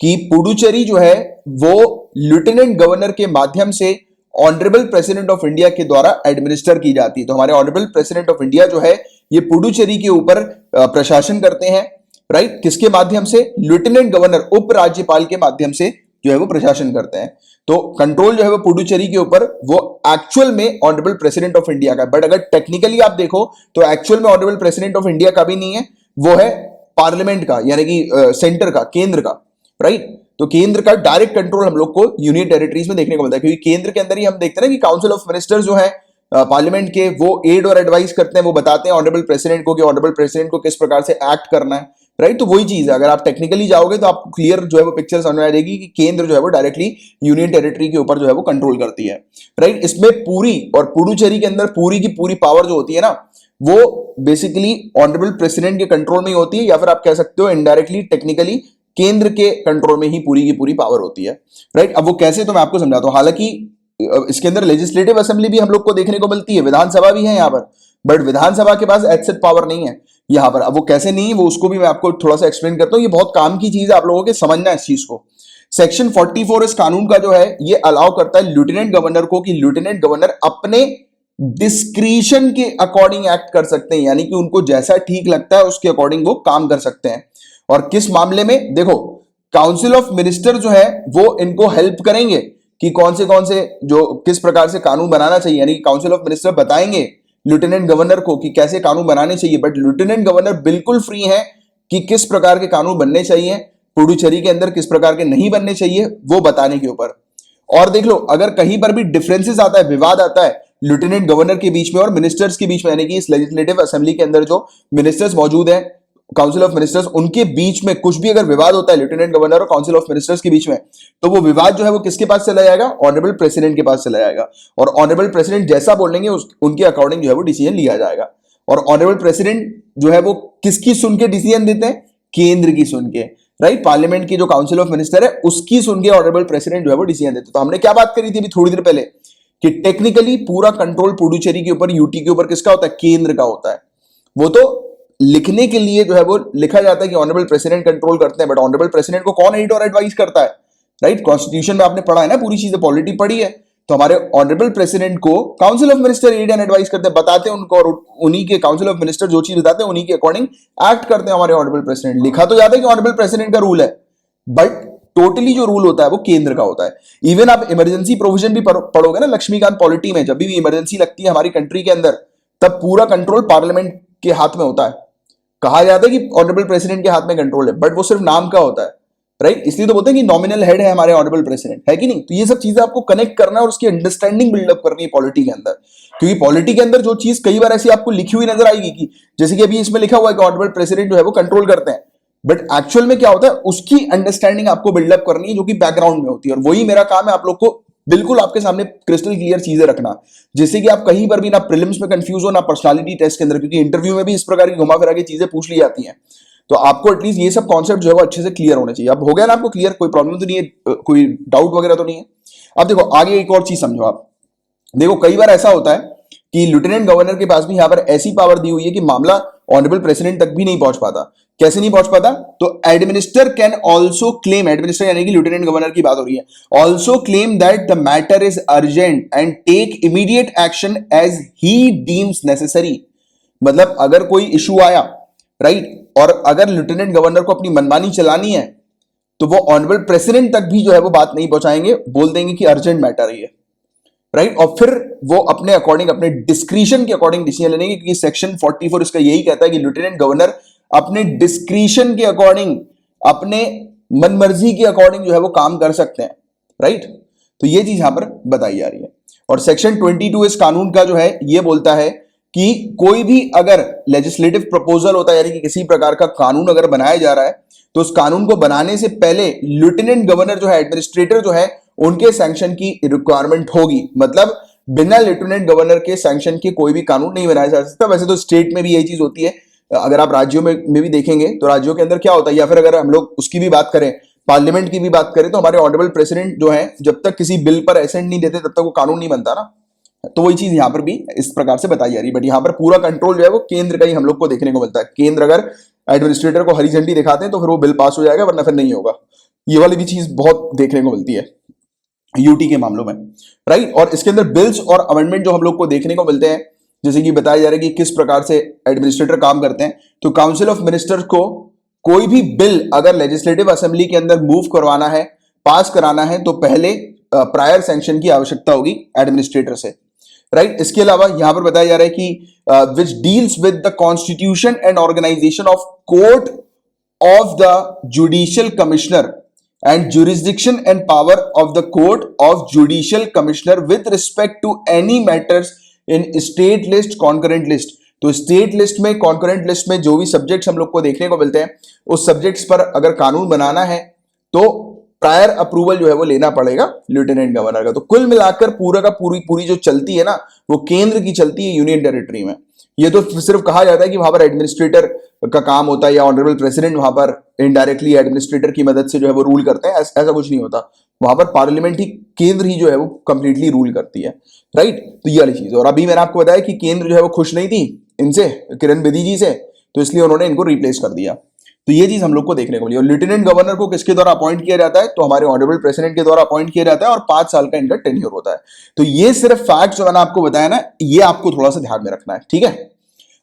कि पुडुचेरी जो है वो लेफ्टिनेंट गवर्नर के माध्यम से ऑनरेबल प्रेसिडेंट ऑफ इंडिया के द्वारा एडमिनिस्टर की जाती है। तो हमारे ऑनरेबल प्रेसिडेंट ऑफ इंडिया जो है ये पुडुचेरी के ऊपर प्रशासन करते हैं, राइट। किसके माध्यम से? लेफ्टिनेंट गवर्नर, उपराज्यपाल के माध्यम से जो है वो प्रशासन करते हैं। तो कंट्रोल जो है वो पुडुचेरी के ऊपर वो एक्चुअल में ऑनरेबल प्रेसिडेंट ऑफ इंडिया का, बट अगर टेक्निकली आप देखो तो एक्चुअल में ऑनरेबल प्रेसिडेंट ऑफ इंडिया का भी नहीं है, वो है पार्लियामेंट का, यानी कि सेंटर का, केंद्र का, राइट। तो केंद्र का डायरेक्ट कंट्रोल हम लोग को यूनियन टेरिटरीज में देखने को मिलता है, क्योंकि केंद्र के अंदर ही हम देखते हैं ना कि काउंसिल ऑफ मिनिस्टर्स जो है पार्लियामेंट के, वो एड और एडवाइस करते हैं, वो बताते हैं ऑनरेबल प्रेसिडेंट को कि ऑनरेबल प्रेसिडेंट को किस प्रकार से एक्ट करना है, राइट। तो वही चीज है, अगर आप टेक्निकली जाओगे तो आपको क्लियर जो है वो पिक्चर समझ में आ जाएगी कि केंद्र जो है वो डायरेक्टली यूनियन टेरिटरी के ऊपर जो है वो कंट्रोल करती है, राइट। इसमें पूरी और पुडुचेरी के अंदर पूरी की पूरी पावर जो होती है ना, वो बेसिकली ऑनरेबल प्रेसिडेंट के कंट्रोल में ही होती है, या फिर आप कह सकते हो इनडायरेक्टली टेक्निकली केंद्र के कंट्रोल में ही पूरी की पूरी पावर होती है, राइट। अब वो कैसे, तो मैं आपको समझाता हूं। हालांकि इसके अंदर लेजिस्लेटिव असेंबली भी हम लोग को देखने को मिलती है, विधानसभा भी है यहाँ पर, बट विधानसभा के पास एटसेट पावर नहीं है यहाँ पर। अब वो कैसे नहीं है वो उसको भी मैं आपको थोड़ा सा एक्सप्लेन करता हूँ, ये बहुत काम की चीज है, आप लोगों के समझना है इस चीज को। सेक्शन 44 इस कानून का जो है ये अलाउ करता है लेफ्टिनेंट गवर्नर को कि लेफ्टिनेंट गवर्नर अपने डिस्क्रिशन के अकॉर्डिंग एक्ट कर सकते हैं, यानी कि उनको जैसा ठीक लगता है उसके अकॉर्डिंग वो काम कर सकते हैं। और किस मामले में? देखो, काउंसिल ऑफ मिनिस्टर जो है वो इनको हेल्प करेंगे कि कौन से जो किस प्रकार से कानून बनाना चाहिए, यानी काउंसिल ऑफ मिनिस्टर बताएंगे लेफ्टिनेंट गवर्नर को कि कैसे कानून बनाने चाहिए, बट लेफ्टिनेंट गवर्नर बिल्कुल फ्री है कि किस प्रकार के कानून बनने चाहिए पुडुचेरी के अंदर, किस प्रकार के नहीं बनने चाहिए वो बताने के ऊपर। और देख लो, अगर कहीं पर भी डिफरेंसेस आता है, विवाद आता है लेफ्टिनेंट गवर्नर के बीच में और मिनिस्टर्स के बीच में, यानी कि इस लेजिस्लेटिव असेंबली के अंदर जो मिनिस्टर्स मौजूद हैं, काउंसिल ऑफ मिनिस्टर्स, उनके बीच में कुछ भी अगर विवाद होता है लेफ्टिनेंट गवर्नर और काउंसिल ऑफ मिनिस्टर्स के बीच में, तो वो विवाद जो है वो किसके पास चला जाएगा? ऑनरेबल प्रेसिडेंट के पास चला जाएगा। और ऑनरेबल प्रेसिडेंट जैसा बोलेंगे उनके अकॉर्डिंग जो है वो डिसीजन लिया जाएगा। और ऑनरेबल प्रेसिडेंट जो है वो किसकी सुन के डिसीजन देते हैं? केंद्र की सुन के, राइट। पार्लियामेंट की जो काउंसिल ऑफ मिनिस्टर है उसकी सुन के ऑनरेबल प्रेसिडेंट जो है वो डिसीजन देते हैं। तो हमने क्या बात करी थी अभी थोड़ी देर पहले कि टेक्निकली पूरा कंट्रोल पुडुचेरी के ऊपर, यूटी के ऊपर किसका होता है? केंद्र का होता है। वो तो लिखने के लिए जो है वो लिखा जाता है कि ऑनरेबल प्रेसिडेंट कंट्रोल करते हैं, बट ऑनरेबल प्रेसिडेंट को कौन एड और एडवाइस करता है? राइट। कॉन्स्टिट्यूशन में आपने पढ़ा है ना, पूरी चीजें पॉलिटी पढ़ी है, तो हमारे ऑनरेबल प्रेसिडेंट को council of minister aid and advice करते हैं, बताते हैं उनको, और उन्हीं के काउंसिल ऑफ मिनिस्टर जो चीज बताते हैं उन्हीं के अकॉर्डिंग एक्ट करते हैं हमारे ऑनरेबल प्रेसिडेंट। लिखा तो जाता है कि ऑनरेबल प्रेसिडेंट का रूल है, बट टोटली जो रूल होता है वो केंद्र का होता है। इवन आप इमरजेंसी प्रोविजन भी पढ़ोगे ना लक्ष्मीकांत पॉलिटी में, जब भी इमरजेंसी लगती है हमारी कंट्री के अंदर, तब पूरा कंट्रोल पार्लियामेंट के हाथ में होता है। कहा जाता है कि ऑनरेबल प्रेसिडेंट के हाथ में कंट्रोल है, बट वो सिर्फ नाम का होता है, राइट। इसलिए तो बोलते हैं कि नॉमिनल हेड है हमारे ऑनरेबल प्रेसिडेंट, है कि नहीं। तो ये सब चीजें आपको कनेक्ट करना और उसकी अंडरस्टैंडिंग बिल्डअप करनी है पॉलिटी के अंदर, क्योंकि पॉलिटी के अंदर जो चीज कई बार ऐसी आपको लिखी हुई नजर आएगी कि जैसे कि अभी इसमें लिखा हुआ है कि ऑनरेबल प्रेसिडेंट जो है वो कंट्रोल करते हैं, बट एक्चुअल में क्या होता है उसकी अंडरस्टैंडिंग आपको बिल्डअप करनी है, जो कि बैकग्राउंड में होती है। और वही मेरा काम है आप लोग को बिल्कुल आपके सामने क्रिस्टल क्लियर चीजें रखना, जिससे कि आप कहीं पर भी ना प्रीलिम्स में कंफ्यूज हो, ना पर्सनालिटी टेस्ट के अंदर, क्योंकि इंटरव्यू में भी इस प्रकार की घुमा फिरा की चीजें पूछ ली जाती हैं। तो आपको एटलीस्ट ये सब कॉन्सेप्ट जो है वो अच्छे से क्लियर होने चाहिए। अब हो गया ना आपको क्लियर? कोई प्रॉब्लम तो नहीं है, कोई डाउट वगैरह तो नहीं है? अब देखो आगे एक और चीज समझो आप। देखो कई बार ऐसा होता है कि लेफ्टिनेंट गवर्नर के पास भी यहां पर ऐसी पावर दी हुई है कि मामला ऑनरेबल प्रेसिडेंट तक भी नहीं पहुंच पाता। कैसे नहीं पहुंच पाता? तो administer can also claim, administer यानी कि लेफ्टिनेंट गवर्नर की बात हो रही है, also claim that the matter is urgent and take immediate action as he deems necessary. मतलब अगर कोई इशू आया, राइट, और अगर लेफ्टिनेंट गवर्नर को अपनी मनमानी चलानी है तो वो ऑनरेबल प्रेसिडेंट तक भी जो है वो बात नहीं पहुंचाएंगे, बोल देंगे कि अर्जेंट मैटर है, राइट, और फिर वो अपने अकॉर्डिंग, अपने डिस्क्रिशन के अकॉर्डिंग डिसीजन लेंगे, क्योंकि सेक्शन 44 इसका यही कहता है कि लेफ्टिनेंट गवर्नर अपने डिस्क्रिशन के अकॉर्डिंग, अपने मनमर्जी के अकॉर्डिंग जो है वो काम कर सकते हैं, राइट। तो ये चीज यहां पर बताई जा रही है। और सेक्शन 22 इस कानून का जो है ये बोलता है कि कोई भी अगर लेजिस्लेटिव प्रपोजल होता है, यानी कि किसी प्रकार का कानून अगर बनाया जा रहा है, तो उस कानून को बनाने से पहले लेफ्टिनेंट गवर्नर जो है, एडमिनिस्ट्रेटर जो है, उनके सैंक्शन की रिक्वायरमेंट होगी। मतलब बिना लेफ्टिनेंट गवर्नर के सैंक्शन के कोई भी कानून नहीं बनाया जा सकता। वैसे तो स्टेट में भी यही चीज होती है, अगर आप राज्यों में भी देखेंगे तो राज्यों के अंदर क्या होता है, या फिर अगर हम लोग उसकी भी बात करें, पार्लियामेंट की भी बात करें, तो हमारे ऑनरेबल प्रेसिडेंट जो है जब तक किसी बिल पर एसेंट नहीं देते तब तक वो कानून नहीं बनता ना। तो वही चीज यहां पर भी इस प्रकार से बताई जा रही है। बट यहां पर पूरा कंट्रोल जो है वो केंद्र का ही हम लोग को देखने को मिलता है। केंद्र अगर एडमिनिस्ट्रेटर को हरी झंडी दिखाते हैं तो फिर वो बिल पास हो जाएगा, वरना फिर नहीं होगा। ये वाली भी चीज बहुत देखने को मिलती है यूटी के मामलों में, राइट। और इसके अंदर बिल्स और अमेंडमेंट जो हम लोग को देखने को मिलते हैं, जैसे कि बताया जा रहा है कि किस प्रकार से एडमिनिस्ट्रेटर काम करते हैं। तो काउंसिल ऑफ मिनिस्टर्स को कोई भी बिल अगर लेजिस्लेटिव असेंबली के अंदर मूव करवाना है, पास कराना है, तो पहले प्रायर सैंक्शन की आवश्यकता होगी एडमिनिस्ट्रेटर से, राइट। इसके अलावा यहां पर बताया जा रहा है कि which deals with the constitution and organisation of court of the judicial commissioner and jurisdiction and power of the court of judicial commissioner with respect to any matters in state list concurrent list। तो स्टेट लिस्ट में, कॉन्करेंट लिस्ट में जो भी सब्जेक्ट्स हम लोग को देखने को मिलते हैं, उस सब्जेक्ट्स पर अगर कानून बनाना है तो प्रायर अप्रूवल जो है वो लेना पड़ेगा लेफ्टिनेंट गवर्नर का। तो कुल मिलाकर पूरा का पूरी जो चलती है ना, वो केंद्र की चलती है यूनियन टेरिटरी में। ये तो सिर्फ कहा जाता है कि वहां पर एडमिनिस्ट्रेटर का काम होता है या ऑनरेबल प्रेसिडेंट वहां पर इनडायरेक्टली एडमिनिस्ट्रेटर की मदद से जो है वो रूल करते हैं, ऐसा कुछ नहीं होता। वहां पर पार्लियामेंट ही, केंद्र ही जो है वो कंप्लीटली रूल करती है, राइट। तो ये वाली चीज। और अभी मैंने आपको बताया कि केंद्र जो है वो खुश नहीं थी इनसे, किरण बेदी जी से, तो इसलिए उन्होंने इनको रिप्लेस कर दिया। तो ये चीज हम लोग को देखने को मिली। और लेफ्टिनेंट गवर्नर को किसके द्वारा अपॉइंट किया जाता है? तो हमारे ऑनरेबल प्रेसिडेंट के द्वारा अपॉइंट किया जाता है, और 5 साल का इनका टेन्योर होता है। तो ये सिर्फ फैक्ट जो मैंने आपको बताया ना, ये आपको थोड़ा सा ध्यान में रखना है, ठीक है।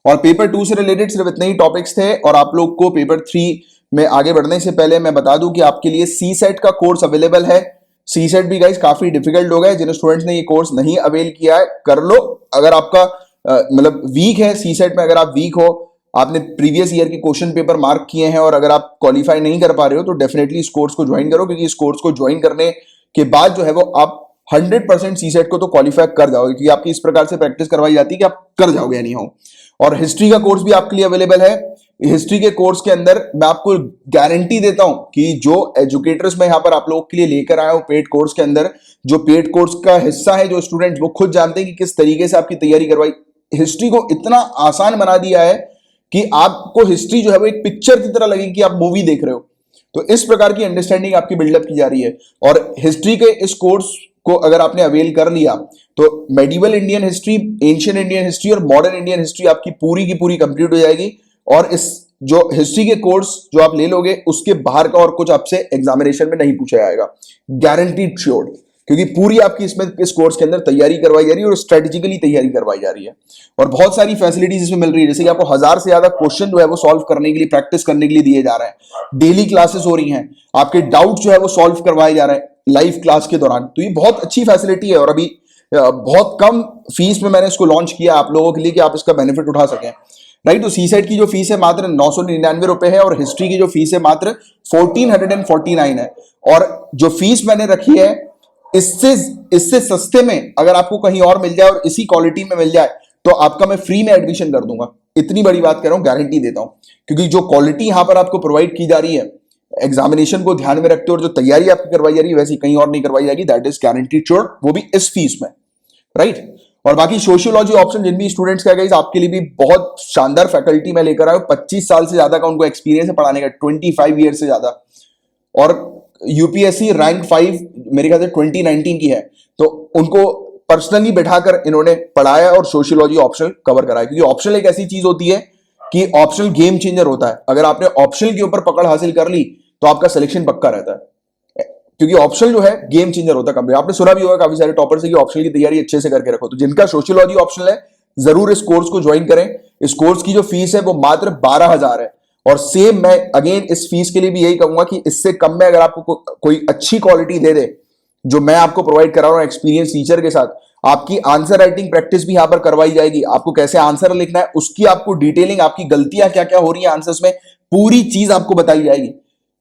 और पेपर 2 से रिलेटेड सिर्फ इतने ही टॉपिक्स थे। और आप लोग को पेपर 3 में आगे बढ़ने से पहले मैं बता दूं कि आपके लिए सी सेट का कोर्स अवेलेबल है। सी सेट भी गाइस काफी डिफिकल्ट हो गया है। जिन स्टूडेंट्स ने ये कोर्स नहीं अवेल किया है, कर लो। अगर आपका मतलब वीक है सी सेट में, अगर आप वीक हो, आपने प्रीवियस ईयर के क्वेश्चन पेपर मार्क किए हैं, और अगर आप क्वालिफाई नहीं कर पा रहे हो, तो डेफिनेटली इस कोर्स को ज्वाइन करो, क्योंकि इस कोर्स को ज्वाइन करने के बाद जो है वो आप 100% सी सेट को तो क्वालिफाई कर जाओगे, क्योंकि आपकी इस प्रकार से प्रैक्टिस करवाई जाती है कि आप कर जाओगे एनी हाउ। और हिस्ट्री का कोर्स भी आपके लिए अवेलेबल है। हिस्ट्री के कोर्स के अंदर मैं आपको गारंटी देता हूं कि जो एजुकेटर्स मैं यहां पर आप लोगों के लिए लेकर आया हूं पेड कोर्स के अंदर, जो पेड कोर्स का हिस्सा है, जो स्टूडेंट्स वो खुद जानते हैं कि किस तरीके से आपकी तैयारी करवाई। हिस्ट्री को इतना आसान बना दिया है कि आपको हिस्ट्री जो है वो एक पिक्चर की तरह लगेगी कि आप मूवी देख रहे हो। तो इस प्रकार की अंडरस्टैंडिंग आपकी बिल्डअप की जा रही है। और हिस्ट्री के इस कोर्स को अगर आपने अवेल कर लिया, तो medieval Indian history, ancient Indian history और मॉडर्न इंडियन हिस्ट्री आपकी पूरी की पूरी कंप्लीट हो जाएगी। और इस जो हिस्ट्री के कोर्स जो आप ले लोगे, उसके बाहर का और कुछ आपसे एग्जामिनेशन में नहीं पूछा जाएगा, गारंटीड श्योर, क्योंकि पूरी आपकी इसमें इस कोर्स के अंदर तैयारी करवाई जा रही है और स्ट्रेटेजिकली तैयारी करवाई जा रही है। और बहुत सारी फैसिलिटीज इसमें मिल रही है, जैसे कि आपको 1000 से ज्यादा क्वेश्चन जो है वो सॉल्व करने के लिए, प्रैक्टिस करने के लिए दिए जा रहे हैं। डेली क्लासेस हो रही हैं, आपके डाउट जो है वो सॉल्व करवाए जा रहे हैं लाइव क्लास के दौरान। तो ये बहुत अच्छी फैसिलिटी है, और अभी बहुत कम फीस में मैंने इसको लॉन्च किया आप लोगों के लिए कि आप इसका बेनिफिट उठा सकें, राइट। तो सी सेट की जो फीस है मात्र 999 रुपए है, और हिस्ट्री की जो फीस है मात्र 1449 है। और जो फीस मैंने रखी है, इससे सस्ते में अगर आपको कहीं और मिल जाए और इसी क्वालिटी में मिल जाए, तो आपका मैं फ्री में एडमिशन कर दूंगा। इतनी बड़ी बात कर रहा हूं, गारंटी देता हूं, क्योंकि जो क्वालिटी यहां पर आपको प्रोवाइड की जा रही है, एग्जामिनेशन को ध्यान में रखते हुए, और जो तैयारी आपकी करवाई जा रही है, वैसी कहीं और नहीं करवाई जाएगी। दैट इज गारंटीड श्योर, वो भी इस फीस में, राइट। और बाकी सोशियोलॉजी ऑप्शन जिन भी स्टूडेंट्स का गाइस, आपके लिए भी बहुत शानदार फैकल्टी मैं लेकर आया हूं। 25 साल से ज्यादा का उनको एक्सपीरियंस है पढ़ाने का, 25 ईयर से ज्यादा। और यूपीएससी रैंक 5 मेरे ख्याल से 2019 की है, तो उनको पर्सनली बैठाकर इन्होंने पढ़ाया और सोशियोलॉजी ऑप्शनल कवर कराया, क्योंकि ऑप्शनल एक ऐसी चीज होती है कि ऑप्शनल गेम चेंजर होता है। अगर आपने ऑप्शनल के ऊपर पकड़ हासिल कर ली तो आपका सिलेक्शन पक्का रहता है, क्योंकि ऑप्शनल जो है गेम चेंजर होता है कंप्लीट। आपने सुना भी होगा काफी सारे टॉपर से कि ऑप्शनल की तैयारी अच्छे से करके रखो। तो जिनका सोशियोलॉजी ऑप्शनल है जरूर इस कोर्स को ज्वाइन करें। इस कोर्स की जो फीस है वो मात्र 12,000 है। और सेम मैं अगेन इस फीस के लिए भी यही कहूंगा कि इससे कम में अगर आपको कोई अच्छी क्वालिटी दे दे, जो मैं आपको प्रोवाइड करा रहा हूं एक्सपीरियंस टीचर के साथ, आपकी आंसर राइटिंग प्रैक्टिस भी यहां पर करवाई जाएगी। आपको कैसे आंसर लिखना है उसकी आपको डिटेलिंग, आपकी गलतियां क्या क्या हो रही है आंसर्स में, पूरी चीज आपको बताई जाएगी।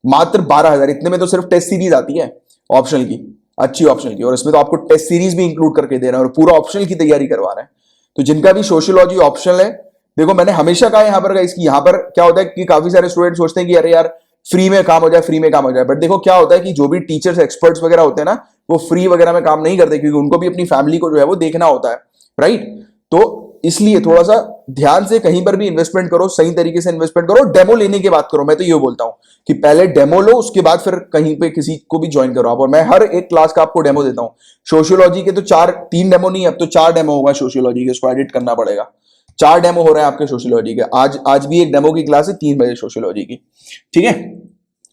मात्र 12,000। इतने में तो सिर्फ टेस्ट सीरीज आती है ऑप्शनल की, अच्छी ऑप्शनल की, और इसमें तो आपको टेस्ट सीरीज भी इंक्लूड करके देना है और पूरा ऑप्शनल की तैयारी करवा रहे हैं। तो जिनका भी सोशियोलॉजी ऑप्शनल है, देखो मैंने हमेशा कहा यहां पर इसकी, यहां पर क्या होता है कि काफी सारे स्टूडेंट सोचते हैं कि अरे यार फ्री में काम हो जाए, फ्री में काम हो जाए। बट देखो क्या होता है कि जो भी टीचर्स एक्सपर्ट्स वगैरह होते हैं ना, वो फ्री वगैरह में काम नहीं करते, क्योंकि उनको भी अपनी फैमिली को जो है वो देखना होता है, राइट। तो इसलिए थोड़ा सा ध्यान से कहीं पर भी इन्वेस्टमेंट करो, सही तरीके से इन्वेस्टमेंट करो, डेमो लेने के बाद करो। मैं तो ये बोलता हूं कि पहले डेमो लो, उसके बाद फिर कहीं पे किसी को भी ज्वाइन करो आप। और मैं हर एक क्लास का आपको डेमो देता हूं। सोशियोलॉजी के तो 3 डेमो नहीं, अब तो 4 डेमो होगा सोशियोलॉजी के, उसको एडिट करना पड़ेगा। 4 डेमो हो रहे हैं आपके सोशियोलॉजी के। आज भी एक डेमो की क्लास है 3 बजे सोशियोलॉजी की, ठीक है।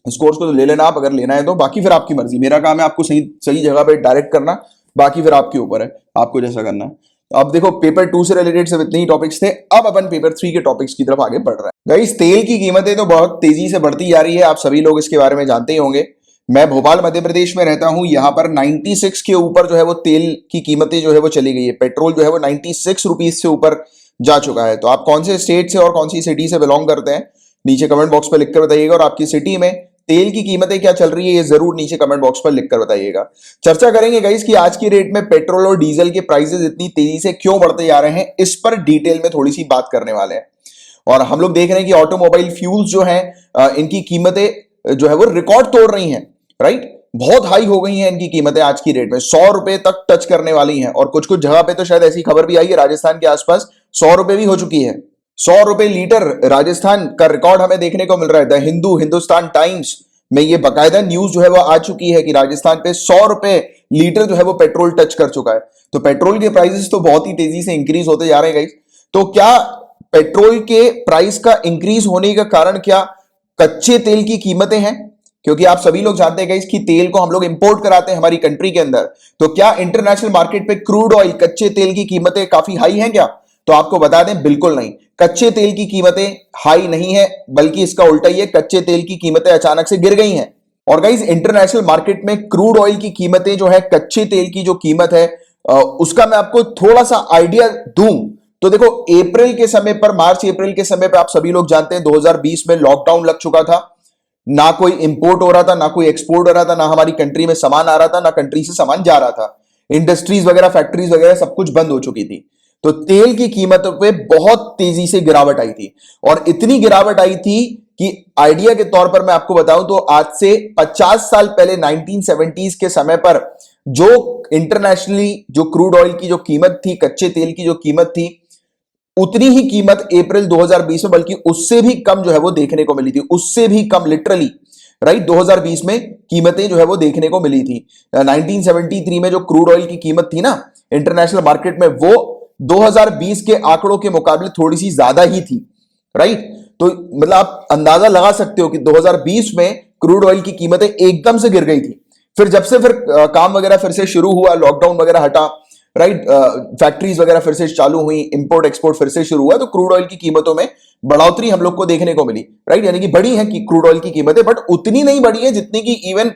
इस कोर्स को तो ले लेना आप अगर लेना है तो, बाकी फिर आपकी मर्जी। मेरा काम है आपको सही सही जगह पे डायरेक्ट करना, बाकी फिर आपके ऊपर है, आपको जैसा करना है। अब देखो पेपर 2 से रिलेटेड सिर्फ इतने ही टॉपिक्स थे। अब अपन पेपर 3 के टॉपिक्स की तरफ आगे बढ़ रहे हैं। गाइस, तेल की कीमतें तो बहुत तेजी से बढ़ती जा रही है, आप सभी लोग इसके बारे में जानते ही होंगे। मैं भोपाल मध्य प्रदेश में रहता हूं, यहां पर 96 के ऊपर जो है वो तेल की कीमतें जो है वो चली गई है। पेट्रोल जो है वो 96 रुपीज से ऊपर जा चुका है। तो आप कौन से स्टेट से और कौन सी सिटी से बिलोंग करते हैं, नीचे कमेंट बॉक्स पर लिखकर बताइएगा। और आपकी सिटी में तेल की कीमतें क्या चल रही है, ये जरूर नीचे कमेंट बॉक्स पर लिखकर बताइएगा। चर्चा करेंगे गाइस कि आज की रेट में पेट्रोल और डीजल के प्राइसेस इतनी तेजी से क्यों बढ़ते जा रहे हैं, इस पर डिटेल में थोड़ी सी बात करने वाले हैं। और हम लोग देख रहे हैं कि ऑटोमोबाइल फ्यूल्स जो हैं, इनकी कीमतें जो है वो रिकॉर्ड तोड़ रही हैं, राइट। बहुत हाई हो गई हैं इनकी कीमतें आज की रेट में, 100 रुपए तक टच करने वाली हैं। और कुछ कुछ जगह पे तो शायद ऐसी खबर भी आई है, राजस्थान के आसपास 100 रुपए भी हो चुकी है। 100 रुपए लीटर राजस्थान का रिकॉर्ड हमें देखने को मिल रहा है। द हिंदू, हिंदुस्तान टाइम्स में ये बकायदा न्यूज जो है वो आ चुकी है कि राजस्थान पे 100 रुपए लीटर जो है वो पेट्रोल टच कर चुका है। तो पेट्रोल के प्राइसेस तो बहुत ही तेजी से इंक्रीज होते जा रहे हैं गाइस। तो क्या पेट्रोल के प्राइस का इंक्रीज होने का कारण क्या कच्चे तेल की कीमतें हैं? क्योंकि आप सभी लोग जानते हैं गाइस कि तेल को हम लोग इंपोर्ट कराते हैं हमारी कंट्री के अंदर। तो क्या इंटरनेशनल मार्केट पे क्रूड ऑयल, कच्चे तेल की कीमतें काफी हाई हैं क्या? तो आपको बता दें, बिल्कुल नहीं। कच्चे तेल की कीमतें हाई नहीं है, बल्कि इसका उल्टा ही है, कच्चे तेल की कीमतें अचानक से गिर गई हैं। और गाइस, इंटरनेशनल मार्केट में क्रूड ऑयल की कीमतें जो है, कच्चे तेल की जो कीमत है, उसका मैं आपको थोड़ा सा आइडिया दूं तो देखो, अप्रैल के समय पर, मार्च अप्रैल के समय पर आप सभी लोग जानते हैं 2020 में लॉकडाउन लग चुका था। ना कोई इंपोर्ट हो रहा था, ना कोई एक्सपोर्ट हो रहा था, ना हमारी कंट्री में सामान आ रहा था, ना कंट्री से सामान जा रहा था। इंडस्ट्रीज वगैरह, फैक्ट्रीज वगैरह सब कुछ बंद हो चुकी थी। तो तेल की कीमतों पे बहुत तेजी से गिरावट आई थी। और इतनी गिरावट आई थी कि आइडिया के तौर पर मैं आपको बताऊं तो आज से 50 साल पहले 1970s के समय पर जो इंटरनेशनली जो क्रूड ऑयल की जो कीमत थी, कच्चे तेल की जो कीमत थी, उतनी ही कीमत अप्रैल 2020 में, बल्कि उससे भी कम जो है वो देखने को मिली थी। उससे भी कम, लिटरली, राइट। 2020 में कीमतें जो है वो देखने को मिली थी। 1973 में जो क्रूड ऑयल की कीमत थी ना इंटरनेशनल मार्केट में, वो 2020 के आंकड़ों के मुकाबले थोड़ी सी ज्यादा ही थी, राइट। तो मतलब आप अंदाजा लगा सकते हो कि 2020 में क्रूड ऑयल की कीमतें एकदम से गिर गई थी। फिर जब से फिर काम वगैरह फिर से शुरू हुआ, लॉकडाउन वगैरह हटा, राइट, फैक्ट्रीज वगैरह फिर से चालू हुई, इंपोर्ट एक्सपोर्ट फिर से शुरू हुआ, तो क्रूड ऑयल की कीमतों में बढ़ोतरी हम लोग को देखने को मिली, राइट। यानी कि बढ़ी है कि क्रूड ऑयल की कीमतें, बट उतनी नहीं बढ़ी है जितनी कि इवन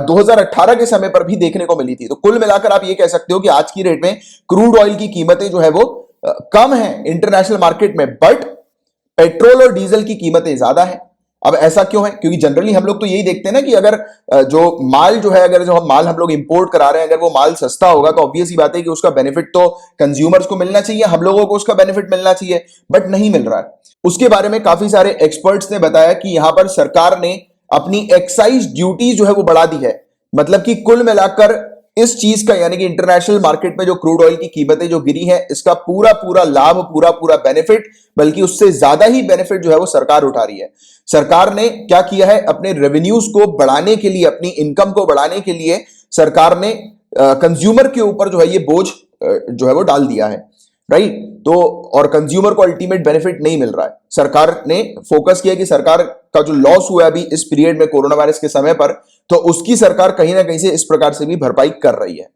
2018 के समय पर भी देखने को मिली थी। तो कुल मिलाकर आप ये कह सकते हो कि आज की रेट में क्रूड ऑयल की कीमतें जो है वो कम है इंटरनेशनल मार्केट में, बट पेट्रोल और डीजल की कीमतें ज्यादा है। अब ऐसा क्यों है? क्योंकि जनरली हम लोग तो यही देखते हैं ना कि अगर जो माल जो है, अगर जो माल हम लोग इंपोर्ट करा रहे हैं, अगर वो माल सस्ता होगा तो ऑब्वियस ही बात है कि उसका बेनिफिट तो कंज्यूमर्स को मिलना चाहिए, हम लोगों को उसका बेनिफिट मिलना चाहिए, बट नहीं मिल रहा है। उसके बारे में काफी सारे एक्सपर्ट्स ने बताया कि यहां पर सरकार ने अपनी एक्साइज ड्यूटी जो है वो बढ़ा दी है। मतलब कि कुल मिलाकर इस चीज का, यानी कि इंटरनेशनल मार्केट में जो क्रूड ऑयल की कीमतें जो गिरी हैं, इसका पूरा पूरा लाभ, पूरा पूरा बेनिफिट, बल्कि उससे ज्यादा ही बेनिफिट जो है वो सरकार उठा रही है। सरकार ने क्या किया है, अपने रेवेन्यूज को बढ़ाने के लिए, अपनी इनकम को बढ़ाने के लिए सरकार ने कंज्यूमर के ऊपर जो है ये बोझ जो है वो डाल दिया है, राइट। तो और कंज्यूमर को अल्टीमेट बेनिफिट नहीं मिल रहा है। सरकार ने फोकस किया कि सरकार का जो लॉस हुआ अभी इस पीरियड में कोरोना वायरस के समय पर, तो उसकी सरकार कहीं ना कहीं से इस प्रकार से भी भरपाई कर रही है।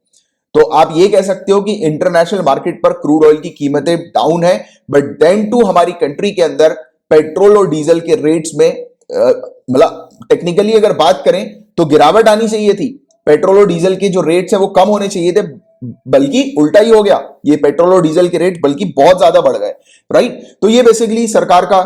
तो आप ये कह सकते हो कि इंटरनेशनल मार्केट पर क्रूड ऑयल की कीमतें डाउन है, बट देन टू हमारी कंट्री के अंदर पेट्रोल और डीजल के रेट्स में मतलब टेक्निकली अगर बात करें तो गिरावट आनी चाहिए थी। पेट्रोल और डीजल के जो रेट्स है वो कम होने चाहिए थे, बल्कि उल्टा ही हो गया। ये पेट्रोल और डीजल के रेट बल्कि बहुत ज्यादा बढ़ गए, राइट। तो ये बेसिकली सरकार का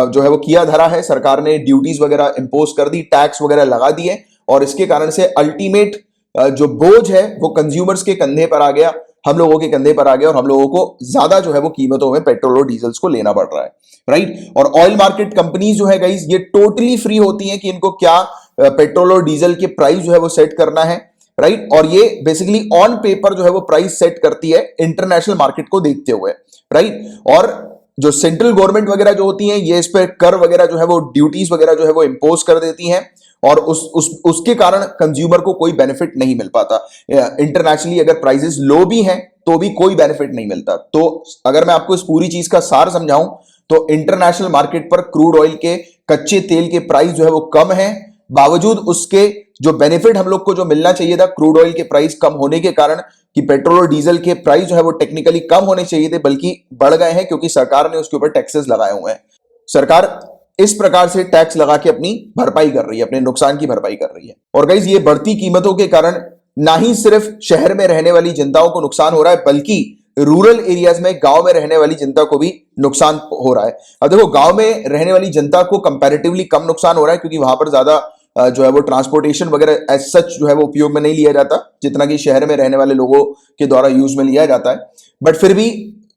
जो है वो किया धरा है। सरकार ने ड्यूटीज वगैरह इंपोज कर दी, टैक्स वगैरह लगा दिए, और इसके कारण से अल्टीमेट जो बोझ है वो कंज्यूमर्स के कंधे पर आ गया, हम लोगों के कंधे पर आ गया, और हम लोगों को ज्यादा जो है वो कीमतों में पेट्रोल और डीजल्स को लेना पड़ रहा है, राइट। और ऑयल मार्केट कंपनीज जो है गाइस ये टोटली फ्री होती हैं कि इनको क्या पेट्रोल और डीजल के प्राइस जो है वो सेट करना है, राइट। और ये बेसिकली ऑन पेपर जो है वो प्राइस सेट करती है इंटरनेशनल मार्केट को देखते हुए, राइट। और जो सेंट्रल गवर्नमेंट वगैरह जो होती हैं ये इस पर कर वगैरह जो है वो ड्यूटीज वगैरह जो है वो इंपोज कर देती हैं, और उसके कारण कंज्यूमर को कोई बेनिफिट नहीं मिल पाता। इंटरनेशनली अगर प्राइसेस लो भी हैं तो भी कोई बेनिफिट नहीं मिलता। तो अगर मैं आपको इस पूरी चीज का सार समझाऊं तो इंटरनेशनल मार्केट पर क्रूड ऑयल के कच्चे तेल के प्राइस जो है वो कम है, बावजूद उसके जो बेनिफिट हम लोग को जो मिलना चाहिए था क्रूड ऑयल के प्राइस कम होने के कारण, कि पेट्रोल और डीजल के प्राइस जो है वो टेक्निकली कम होने चाहिए थे बल्कि बढ़ गए हैं, क्योंकि सरकार ने उसके ऊपर टैक्सेस लगाए हुए हैं। सरकार इस प्रकार से टैक्स लगा के अपनी भरपाई कर रही है, अपने नुकसान की भरपाई कर रही है। और गाइस ये बढ़ती कीमतों के कारण ना ही सिर्फ शहर में रहने वाली जनताओं को नुकसान हो रहा है, बल्कि रूरल एरियाज में गांव में रहने वाली जनता को भी नुकसान हो रहा है। अब देखो गांव में रहने वाली जनता को कंपैरेटिवली कम नुकसान हो रहा है, क्योंकि वहां पर ज्यादा जो है वो ट्रांसपोर्टेशन वगैरह एज सच जो है वो उपयोग में नहीं लिया जाता जितना कि शहर में रहने वाले लोगों के द्वारा यूज में लिया जाता है। बट फिर भी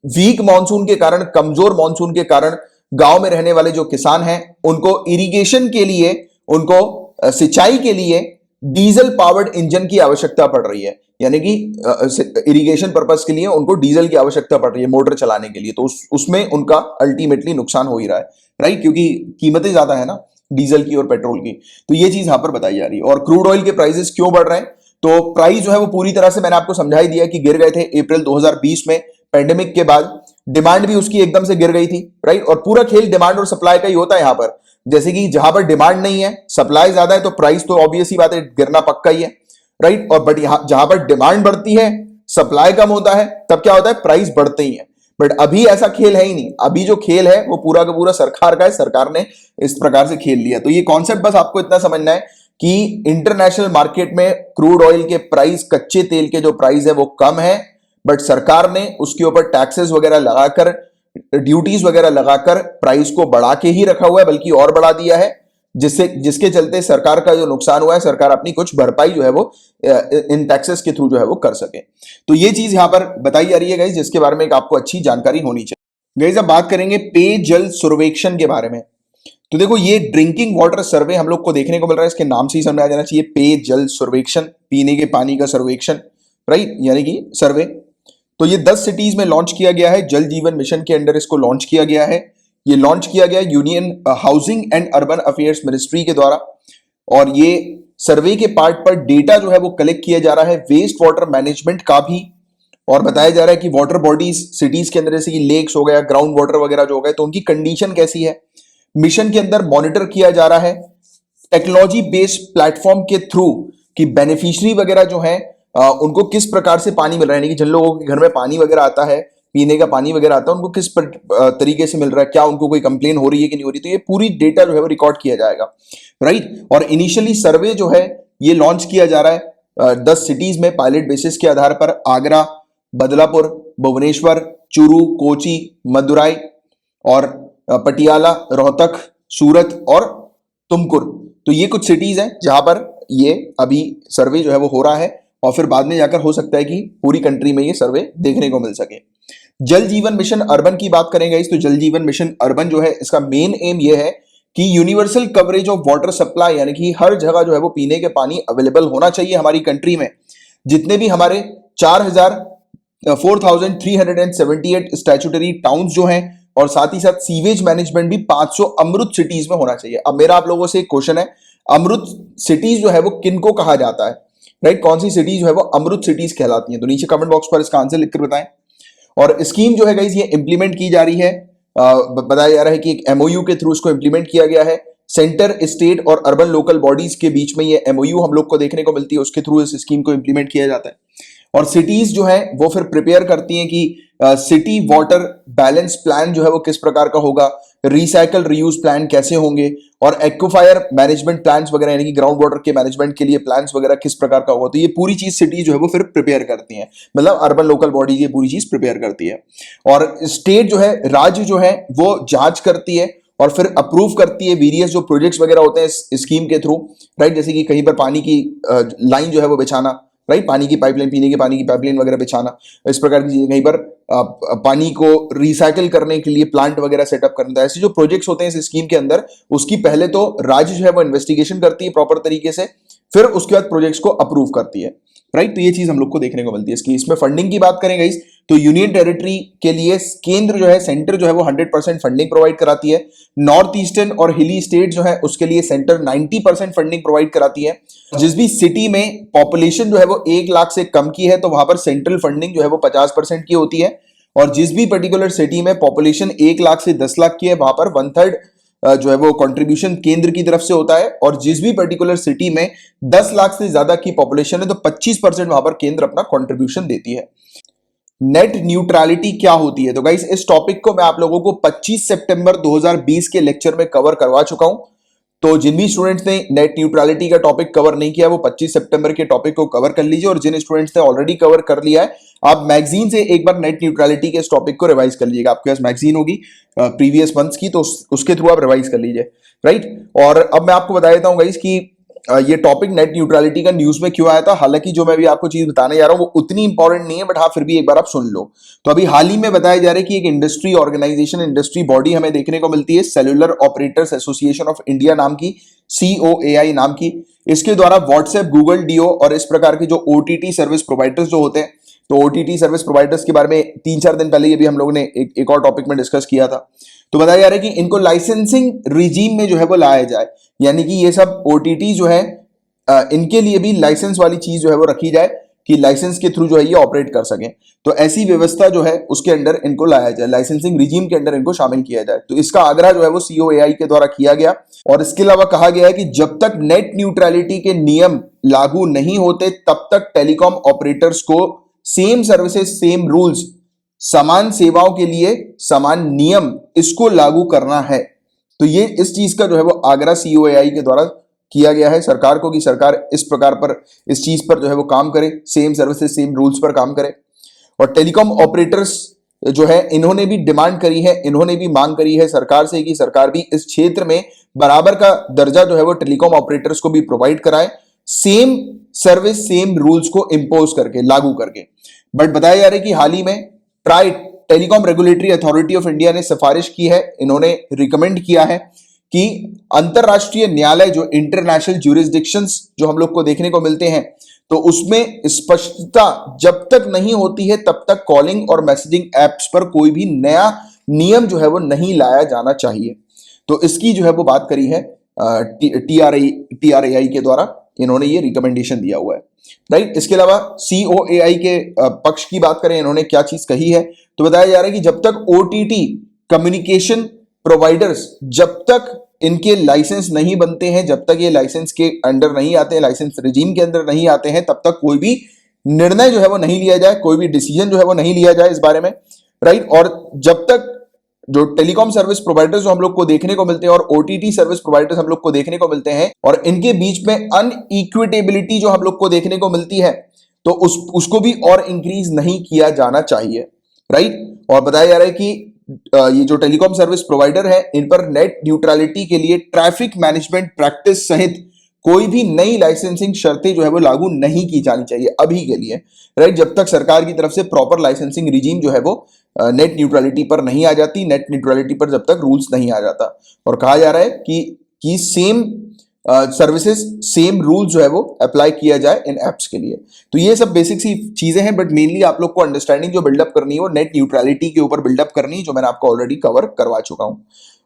वीक मानसून के कारण, कमजोर मानसून के कारण गांव में रहने वाले जो किसान हैं उनको इरिगेशन के लिए, उनको सिंचाई के लिए डीजल पावर्ड इंजन की आवश्यकता पड़ रही है, यानी कि इरिगेशन पर्पस के लिए उनको डीजल की आवश्यकता पड़ रही है मोटर चलाने के लिए। तो उसमें उनका अल्टीमेटली नुकसान हो ही रहा है, राइट, क्योंकि कीमतें ज्यादा है ना डीजल की और पेट्रोल की। तो ये चीज यहां पर बताई जा रही है। और क्रूड ऑयल के प्राइसेस क्यों बढ़ रहे हैं, तो प्राइस जो है वो पूरी तरह से मैंने आपको समझा ही दिया कि गिर गए थे अप्रैल 2020 में पैंडेमिक के बाद। डिमांड भी उसकी एकदम से गिर गई थी, राइट। और पूरा खेल डिमांड और सप्लाई का ही होता है यहां पर। जैसे कि जहां पर डिमांड नहीं है, सप्लाई ज्यादा है, तो प्राइस तो ऑब्वियस ही बात है गिरना पक्का ही है, राइट। और बट यहां जहां पर डिमांड बढ़ती है, सप्लाई कम होता है, तब क्या होता है, प्राइस बढ़ते ही है। बट अभी ऐसा खेल है ही नहीं। अभी जो खेल है वो पूरा का पूरा सरकार का है, सरकार ने इस प्रकार से खेल लिया। तो ये कॉन्सेप्ट बस आपको इतना समझना है कि इंटरनेशनल मार्केट में क्रूड ऑयल के प्राइस, कच्चे तेल के जो प्राइस है वो कम है, बट सरकार ने उसके ऊपर टैक्सेस वगैरह लगाकर, ड्यूटीज वगैरह लगाकर प्राइस को बढ़ा के ही रखा हुआ है, बल्कि और बढ़ा दिया है, जिसके चलते सरकार का जो नुकसान हुआ है, सरकार अपनी कुछ भरपाई जो है वो इन टैक्सेस के थ्रू जो है वो कर सके। तो ये चीज यहां पर बताई जा रही है गाइस, जिसके बारे में एक आपको अच्छी जानकारी होनी चाहिए। गाइस अब बात करेंगे पेयजल सर्वेक्षण के बारे में। तो देखो ये ड्रिंकिंग वाटर सर्वे हम लोग को देखने को मिल रहा है, इसके नाम से ही समझ आ जाना चाहिए, पेयजल सर्वेक्षण, पीने के पानी का सर्वेक्षण, राइट, यानी कि सर्वे। तो ये 10 सिटीज में लॉन्च किया गया है, जल जीवन मिशन के अंडर इसको लॉन्च किया गया है। ये लॉन्च किया गया union housing and urban affairs ministry के द्वारा। और ये सर्वे के पार्ट पर डेटा जो है वो कलेक्ट किया जा रहा है वेस्ट वाटर मैनेजमेंट का भी, और बताया जा रहा है कि वाटर बॉडीज सिटीज के अंदर जैसे कि लेक्स हो गया, ग्राउंड वाटर वगैरह जो हो गए, तो उनकी कंडीशन कैसी है। मिशन के अंदर मॉनिटर किया जा रहा है टेक्नोलॉजी बेस्ड प्लेटफॉर्म के थ्रू कि बेनिफिशियरी वगैरह जो है उनको किस प्रकार से पानी मिल रहा है, यानी कि जिन लोगों के घर में पानी वगैरह आता है, पीने का पानी वगैरह आता है, उनको किस तरीके से मिल रहा है, क्या उनको कोई कंप्लेन हो रही है कि नहीं हो रही। तो ये पूरी डेटा जो है वो रिकॉर्ड किया जाएगा, राइट। और इनिशियली सर्वे जो है ये लॉन्च किया जा रहा है 10 सिटीज में पायलट बेसिस के आधार पर, आगरा, बदलापुर, भुवनेश्वर, चूरू, कोची, मदुराई और पटियाला, रोहतक, सूरत और तुमकुर। तो ये कुछ सिटीज हैं जहां पर ये अभी सर्वे जो है वो हो रहा है, और फिर बाद में जाकर हो सकता है कि पूरी कंट्री में ये सर्वे देखने को मिल सके। जल जीवन मिशन अर्बन की बात करेंगे इस, तो जल जीवन मिशन अर्बन जो है इसका मेन एम ये है कि universal coverage of water supply, यानी कि हर जगह जो है वो पीने के पानी अवेलेबल होना चाहिए हमारी कंट्री में। जितने भी हमारे 4,378 स्टैट्यूटरी टाउन्स जो हैं, और साथ ही साथ सीवेज मैनेजमेंट भी 500 अमृत सिटीज में होना चाहिए। अब मेरा आप लोगों से एक क्वेश्चन है, अमृत सिटीज जो है वो किनको कहा जाता है, राइट। कौन सी सिटी जो है वो अमृत सिटीज कहलाती हैं? तो नीचे कमेंट बॉक्स पर इसका आंसर लिखकर बताएं। और स्कीम जो है गाइस ये इंप्लीमेंट की जा रही है, बताया जा रहा है कि एक एमओयू के थ्रू इसको इंप्लीमेंट किया गया है। सेंटर, स्टेट और अर्बन लोकल बॉडीज के बीच में ये एमओयू हम लोग को देखने को मिलती है, उसके थ्रू इस स्कीम को इंप्लीमेंट किया जाता है। और सिटीज जो है वो फिर प्रिपेयर करती हैं कि सिटी वाटर बैलेंस प्लान जो है वो किस प्रकार का होगा, रिसाइकल रीयूज प्लान कैसे होंगे, और एक्वाफायर मैनेजमेंट प्लान्स वगैरह यानी कि ग्राउंड वाटर के मैनेजमेंट के लिए प्लान्स वगैरह किस प्रकार का होगा। तो ये पूरी चीज सिटी जो है वो फिर प्रिपेयर करती है, मतलब अर्बन लोकल बॉडी ये पूरी चीज प्रिपेयर करती है। और स्टेट जो है, राज्य जो है वो जांच करती है और फिर अप्रूव करती है वेरियस जो प्रोजेक्ट्स वगैरह होते हैं इस स्कीम के थ्रू, राइट। जैसे कि कहीं पर पानी की लाइन जो है वो बिछाना, राइट, पानी की पाइपलाइन, पीने के पानी की पाइपलाइन वगैरह बिछाना, इस प्रकार की चीजें, कहीं पर पानी को रिसाइकिल करने के लिए प्लांट वगैरह सेटअप करना। ऐसे जो प्रोजेक्ट्स होते हैं इस स्कीम के अंदर, उसकी पहले तो राज्य जो है वो इन्वेस्टिगेशन करती है प्रॉपर तरीके से, फिर उसके बाद प्रोजेक्ट्स को अप्रूव करती है, राइट। तो ये चीज हम लोग को देखने को मिलती है इसकी। इसमें फंडिंग की बात करें गाइस तो यूनियन टेरिटरी के लिए केंद्र जो है, सेंटर जो है वो 100% फंडिंग प्रोवाइड कराती है। नॉर्थ ईस्टर्न और हिली स्टेट जो है उसके लिए सेंटर 90% फंडिंग प्रोवाइड कराती है। जिस भी सिटी में पॉपुलेशन जो है वो 1 लाख से कम की है तो वहां पर सेंट्रल फंडिंग जो है वो 50% की होती है। और जिस भी पर्टिकुलर सिटी में पॉपुलेशन 1 लाख से 10 लाख की है वहां पर 1/3 जो है वो कंट्रीब्यूशन केंद्र की तरफ से होता है। और जिस भी पर्टिकुलर सिटी में 10 लाख से ज्यादा की पॉपुलेशन है तो 25% वहां पर केंद्र अपना कंट्रीब्यूशन देती है। नेट न्यूट्रलिटी क्या होती है? तो गाइस इस टॉपिक को मैं आप लोगों को 25 सितंबर 2020 के लेक्चर में कवर करवा चुका हूं। तो जिन भी स्टूडेंट्स ने नेट न्यूट्रलिटी का टॉपिक कवर नहीं किया वो 25 सितंबर के टॉपिक को कवर कर लीजिए। और जिन स्टूडेंट्स ने ऑलरेडी कवर कर लिया है आप मैगजीन से एक बार नेट न्यूट्रलिटी के इस टॉपिक को रिवाइज कर लीजिएगा। आपके पास मैगजीन होगी प्रीवियस मंथ्स की, तो उसके थ्रू आप रिवाइज कर लीजिए, राइट। और अब मैं आपको बता देता हूं गाइस कि ये टॉपिक नेट न्यूट्रलिटी का न्यूज में क्यों आया था। हालांकि जो मैं भी आपको चीज बताने जा रहा हूं वो उतनी इंपॉर्टेंट नहीं है, बट हाँ फिर भी एक बार आप सुन लो। तो अभी हाल ही में बताया जा रहा है कि एक इंडस्ट्री ऑर्गेनाइजेशन, इंडस्ट्री बॉडी हमें देखने को मिलती है, cellular operators association of India नाम की, COAI नाम की। इसके द्वारा व्हाट्सएप, गूगल डीओ और इस प्रकार के जो OTT सर्विस प्रोवाइडर्स जो होते हैं, तो OTT सर्विस प्रोवाइडर्स के बारे में 3-4 दिन पहले ये भी हम लोगों ने एक और टॉपिक में डिस्कस किया था। तो बताया जा रहा है कि इनको लाइसेंसिंग रिजीम में जो है वो लाया जाए, यानी कि ये सब OTT जो है इनके लिए भी लाइसेंस वाली चीज जो है वो रखी जाए कि लाइसेंस के थ्रू जो है ये ऑपरेट कर सकें। तो ऐसी व्यवस्था जो है उसके अंदर इनको लाया जाए, लाइसेंसिंग रिजीम के अंदर इनको शामिल किया जाए। तो इसका आग्रह जो है वो COAI के द्वारा किया गया। और इसके अलावा कहा गया है कि जब तक नेट न्यूट्रलिटी के नियम लागू नहीं होते तब तक टेलीकॉम ऑपरेटर्स को सेम सर्विसेज, सेम रूल्स, समान सेवाओं के लिए समान नियम, इसको लागू करना है। तो ये इस चीज का जो है वो आग्रह COAI के द्वारा किया गया है सरकार को कि सरकार इस प्रकार पर, इस चीज पर जो है वो काम करे, सेम सर्विसेज सेम रूल्स पर काम करे। और टेलीकॉम ऑपरेटर्स जो है इन्होंने भी डिमांड करी है, इन्होंने भी मांग करी है सरकार से कि सरकार भी इस क्षेत्र में बराबर का दर्जा जो है वो टेलीकॉम ऑपरेटर्स को भी प्रोवाइड कराए, सेम सर्विस सेम रूल्स को इंपोज करके, लागू करके। बट बताया जा रहा है कि हाल ही में try telecom regulatory authority of India ने सिफारिश की है, इन्होंने रिकमेंड किया है कि अंतरराष्ट्रीय न्यायालय जो इंटरनेशनल ज्यूरिसडिक्शंस जो हम लोग को देखने को मिलते हैं, तो उसमें स्पष्टता जब तक नहीं होती है तब तक कॉलिंग और मैसेजिंग एप्स पर कोई भी नया नियम जो है वो नहीं लाया जाना चाहिए। तो इसकी जो है वो बात करी है TRAI के द्वारा, इन्होंने ये रिकमेंडेशन दिया हुआ है, राइट। इसके अलावा COAI के पक्ष की बात करें, इन्होंने क्या चीज कही है, तो बताया जा रहा है कि जब तक OTT कम्युनिकेशन प्रोवाइडर्स, जब तक इनके लाइसेंस नहीं बनते हैं, जब तक ये लाइसेंस के अंडर नहीं आते हैं, लाइसेंस रिजीम के अंदर नहीं आते हैं, तब तक कोई भी निर्णय जो है वो नहीं लिया जाए, कोई भी डिसीजन जो है वो नहीं लिया जाए इस बारे में, राइट। और जब तक जो टेलीकॉम सर्विस प्रोवाइडर्स जो हम लोग को देखने को मिलते हैं और OTT सर्विस प्रोवाइडर्स हम लोग को देखने को मिलते हैं और इनके बीच में अनइक्विटेबिलिटी जो हम लोग को देखने को मिलती है, तो उसको भी और इंक्रीज नहीं किया जाना चाहिए, राइट। और बताया जा रहा है कि ये जो टेलीकॉम सर्विस प्रोवाइडर है इन पर नेट न्यूट्रलिटी के लिए ट्रैफिक मैनेजमेंट प्रैक्टिस सहित कोई भी नई लाइसेंसिंग शर्तें जो है वो लागू नहीं की जानी चाहिए अभी के लिए, राइट। जब तक सरकार की तरफ से प्रॉपर लाइसेंसिंग रिजीम जो है वो नेट न्यूट्रलिटी पर नहीं आ जाती, नेट न्यूट्रलिटी पर जब तक रूल्स नहीं आ जाता। और कहा जा रहा है कि सेम सर्विसेज सेम रूल जो है वो अप्लाई किया जाए इन एप्स के लिए। तो ये सब बेसिक सी चीजें हैं, बट मेनली आप लोग को अंडरस्टैंडिंग जो बिल्डअप करनी है वो नेट न्यूट्रलिटी के ऊपर बिल्डअप करनी है, जो मैंने आपको ऑलरेडी कवर करवा चुका हूं।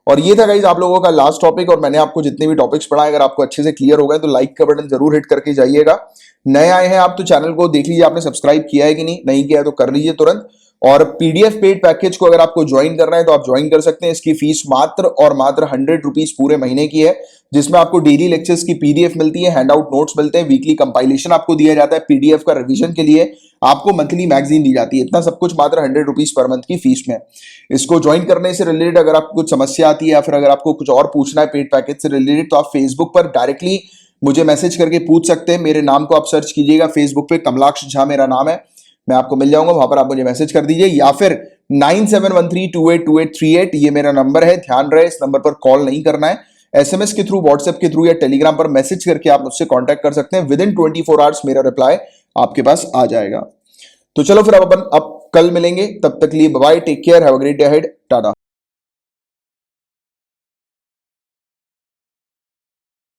और ये था गाइज आप लोगों का लास्ट टॉपिक, और मैंने आपको जितने भी टॉपिक्स पढ़ाए अगर आपको अच्छे से क्लियर हो गए तो लाइक का बटन जरूर हिट करके जाइएगा। नए आए हैं आप तो चैनल को देख लीजिए आपने सब्सक्राइब किया है कि नहीं किया है तो कर लीजिए तुरंत। और पीडीएफ पेड पैकेज को अगर आपको ज्वाइन करना है तो आप ज्वाइन कर सकते हैं। इसकी फीस मात्र और मात्र 100 रुपीज पूरे महीने की है, जिसमें आपको डेली लेक्चर्स की पीडीएफ मिलती है, हैंड आउट नोट्स मिलते हैं, वीकली कंपाइलेशन आपको दिया जाता है, पीडीएफ का रिवीजन के लिए आपको मंथली मैगजीन दी जाती है। इतना सब कुछ मात्र 100 रुपीज पर मंथ की फीस में। इसको ज्वाइन करने से रिलेटेड अगर आपको कुछ समस्या आती है या फिर अगर आपको कुछ और पूछना है पेड पैकेज से रिलेटेड, तो आप फेसबुक पर डायरेक्टली मुझे मैसेज करके पूछ सकते हैं। मेरे नाम को आप सर्च कीजिएगा फेसबुक पे, कमलाक्ष झा मेरा नाम है, मैं आपको मिल जाऊंगा, वहां पर आप मुझे मैसेज कर दीजिए, या फिर 9713282838 ये मेरा नंबर है। ध्यान रहे इस नंबर पर कॉल नहीं करना है, एसएमएस के थ्रू, व्हाट्सएप के थ्रू या टेलीग्राम पर मैसेज करके आप मुझसे कांटेक्ट कर सकते हैं। विद इन 24 आवर्स मेरा रिप्लाई आपके पास आ जाएगा। तो चलो फिर अब अपन अब कल मिलेंगे, तब तक लिए bye, take care, have a great day ahead, Tata.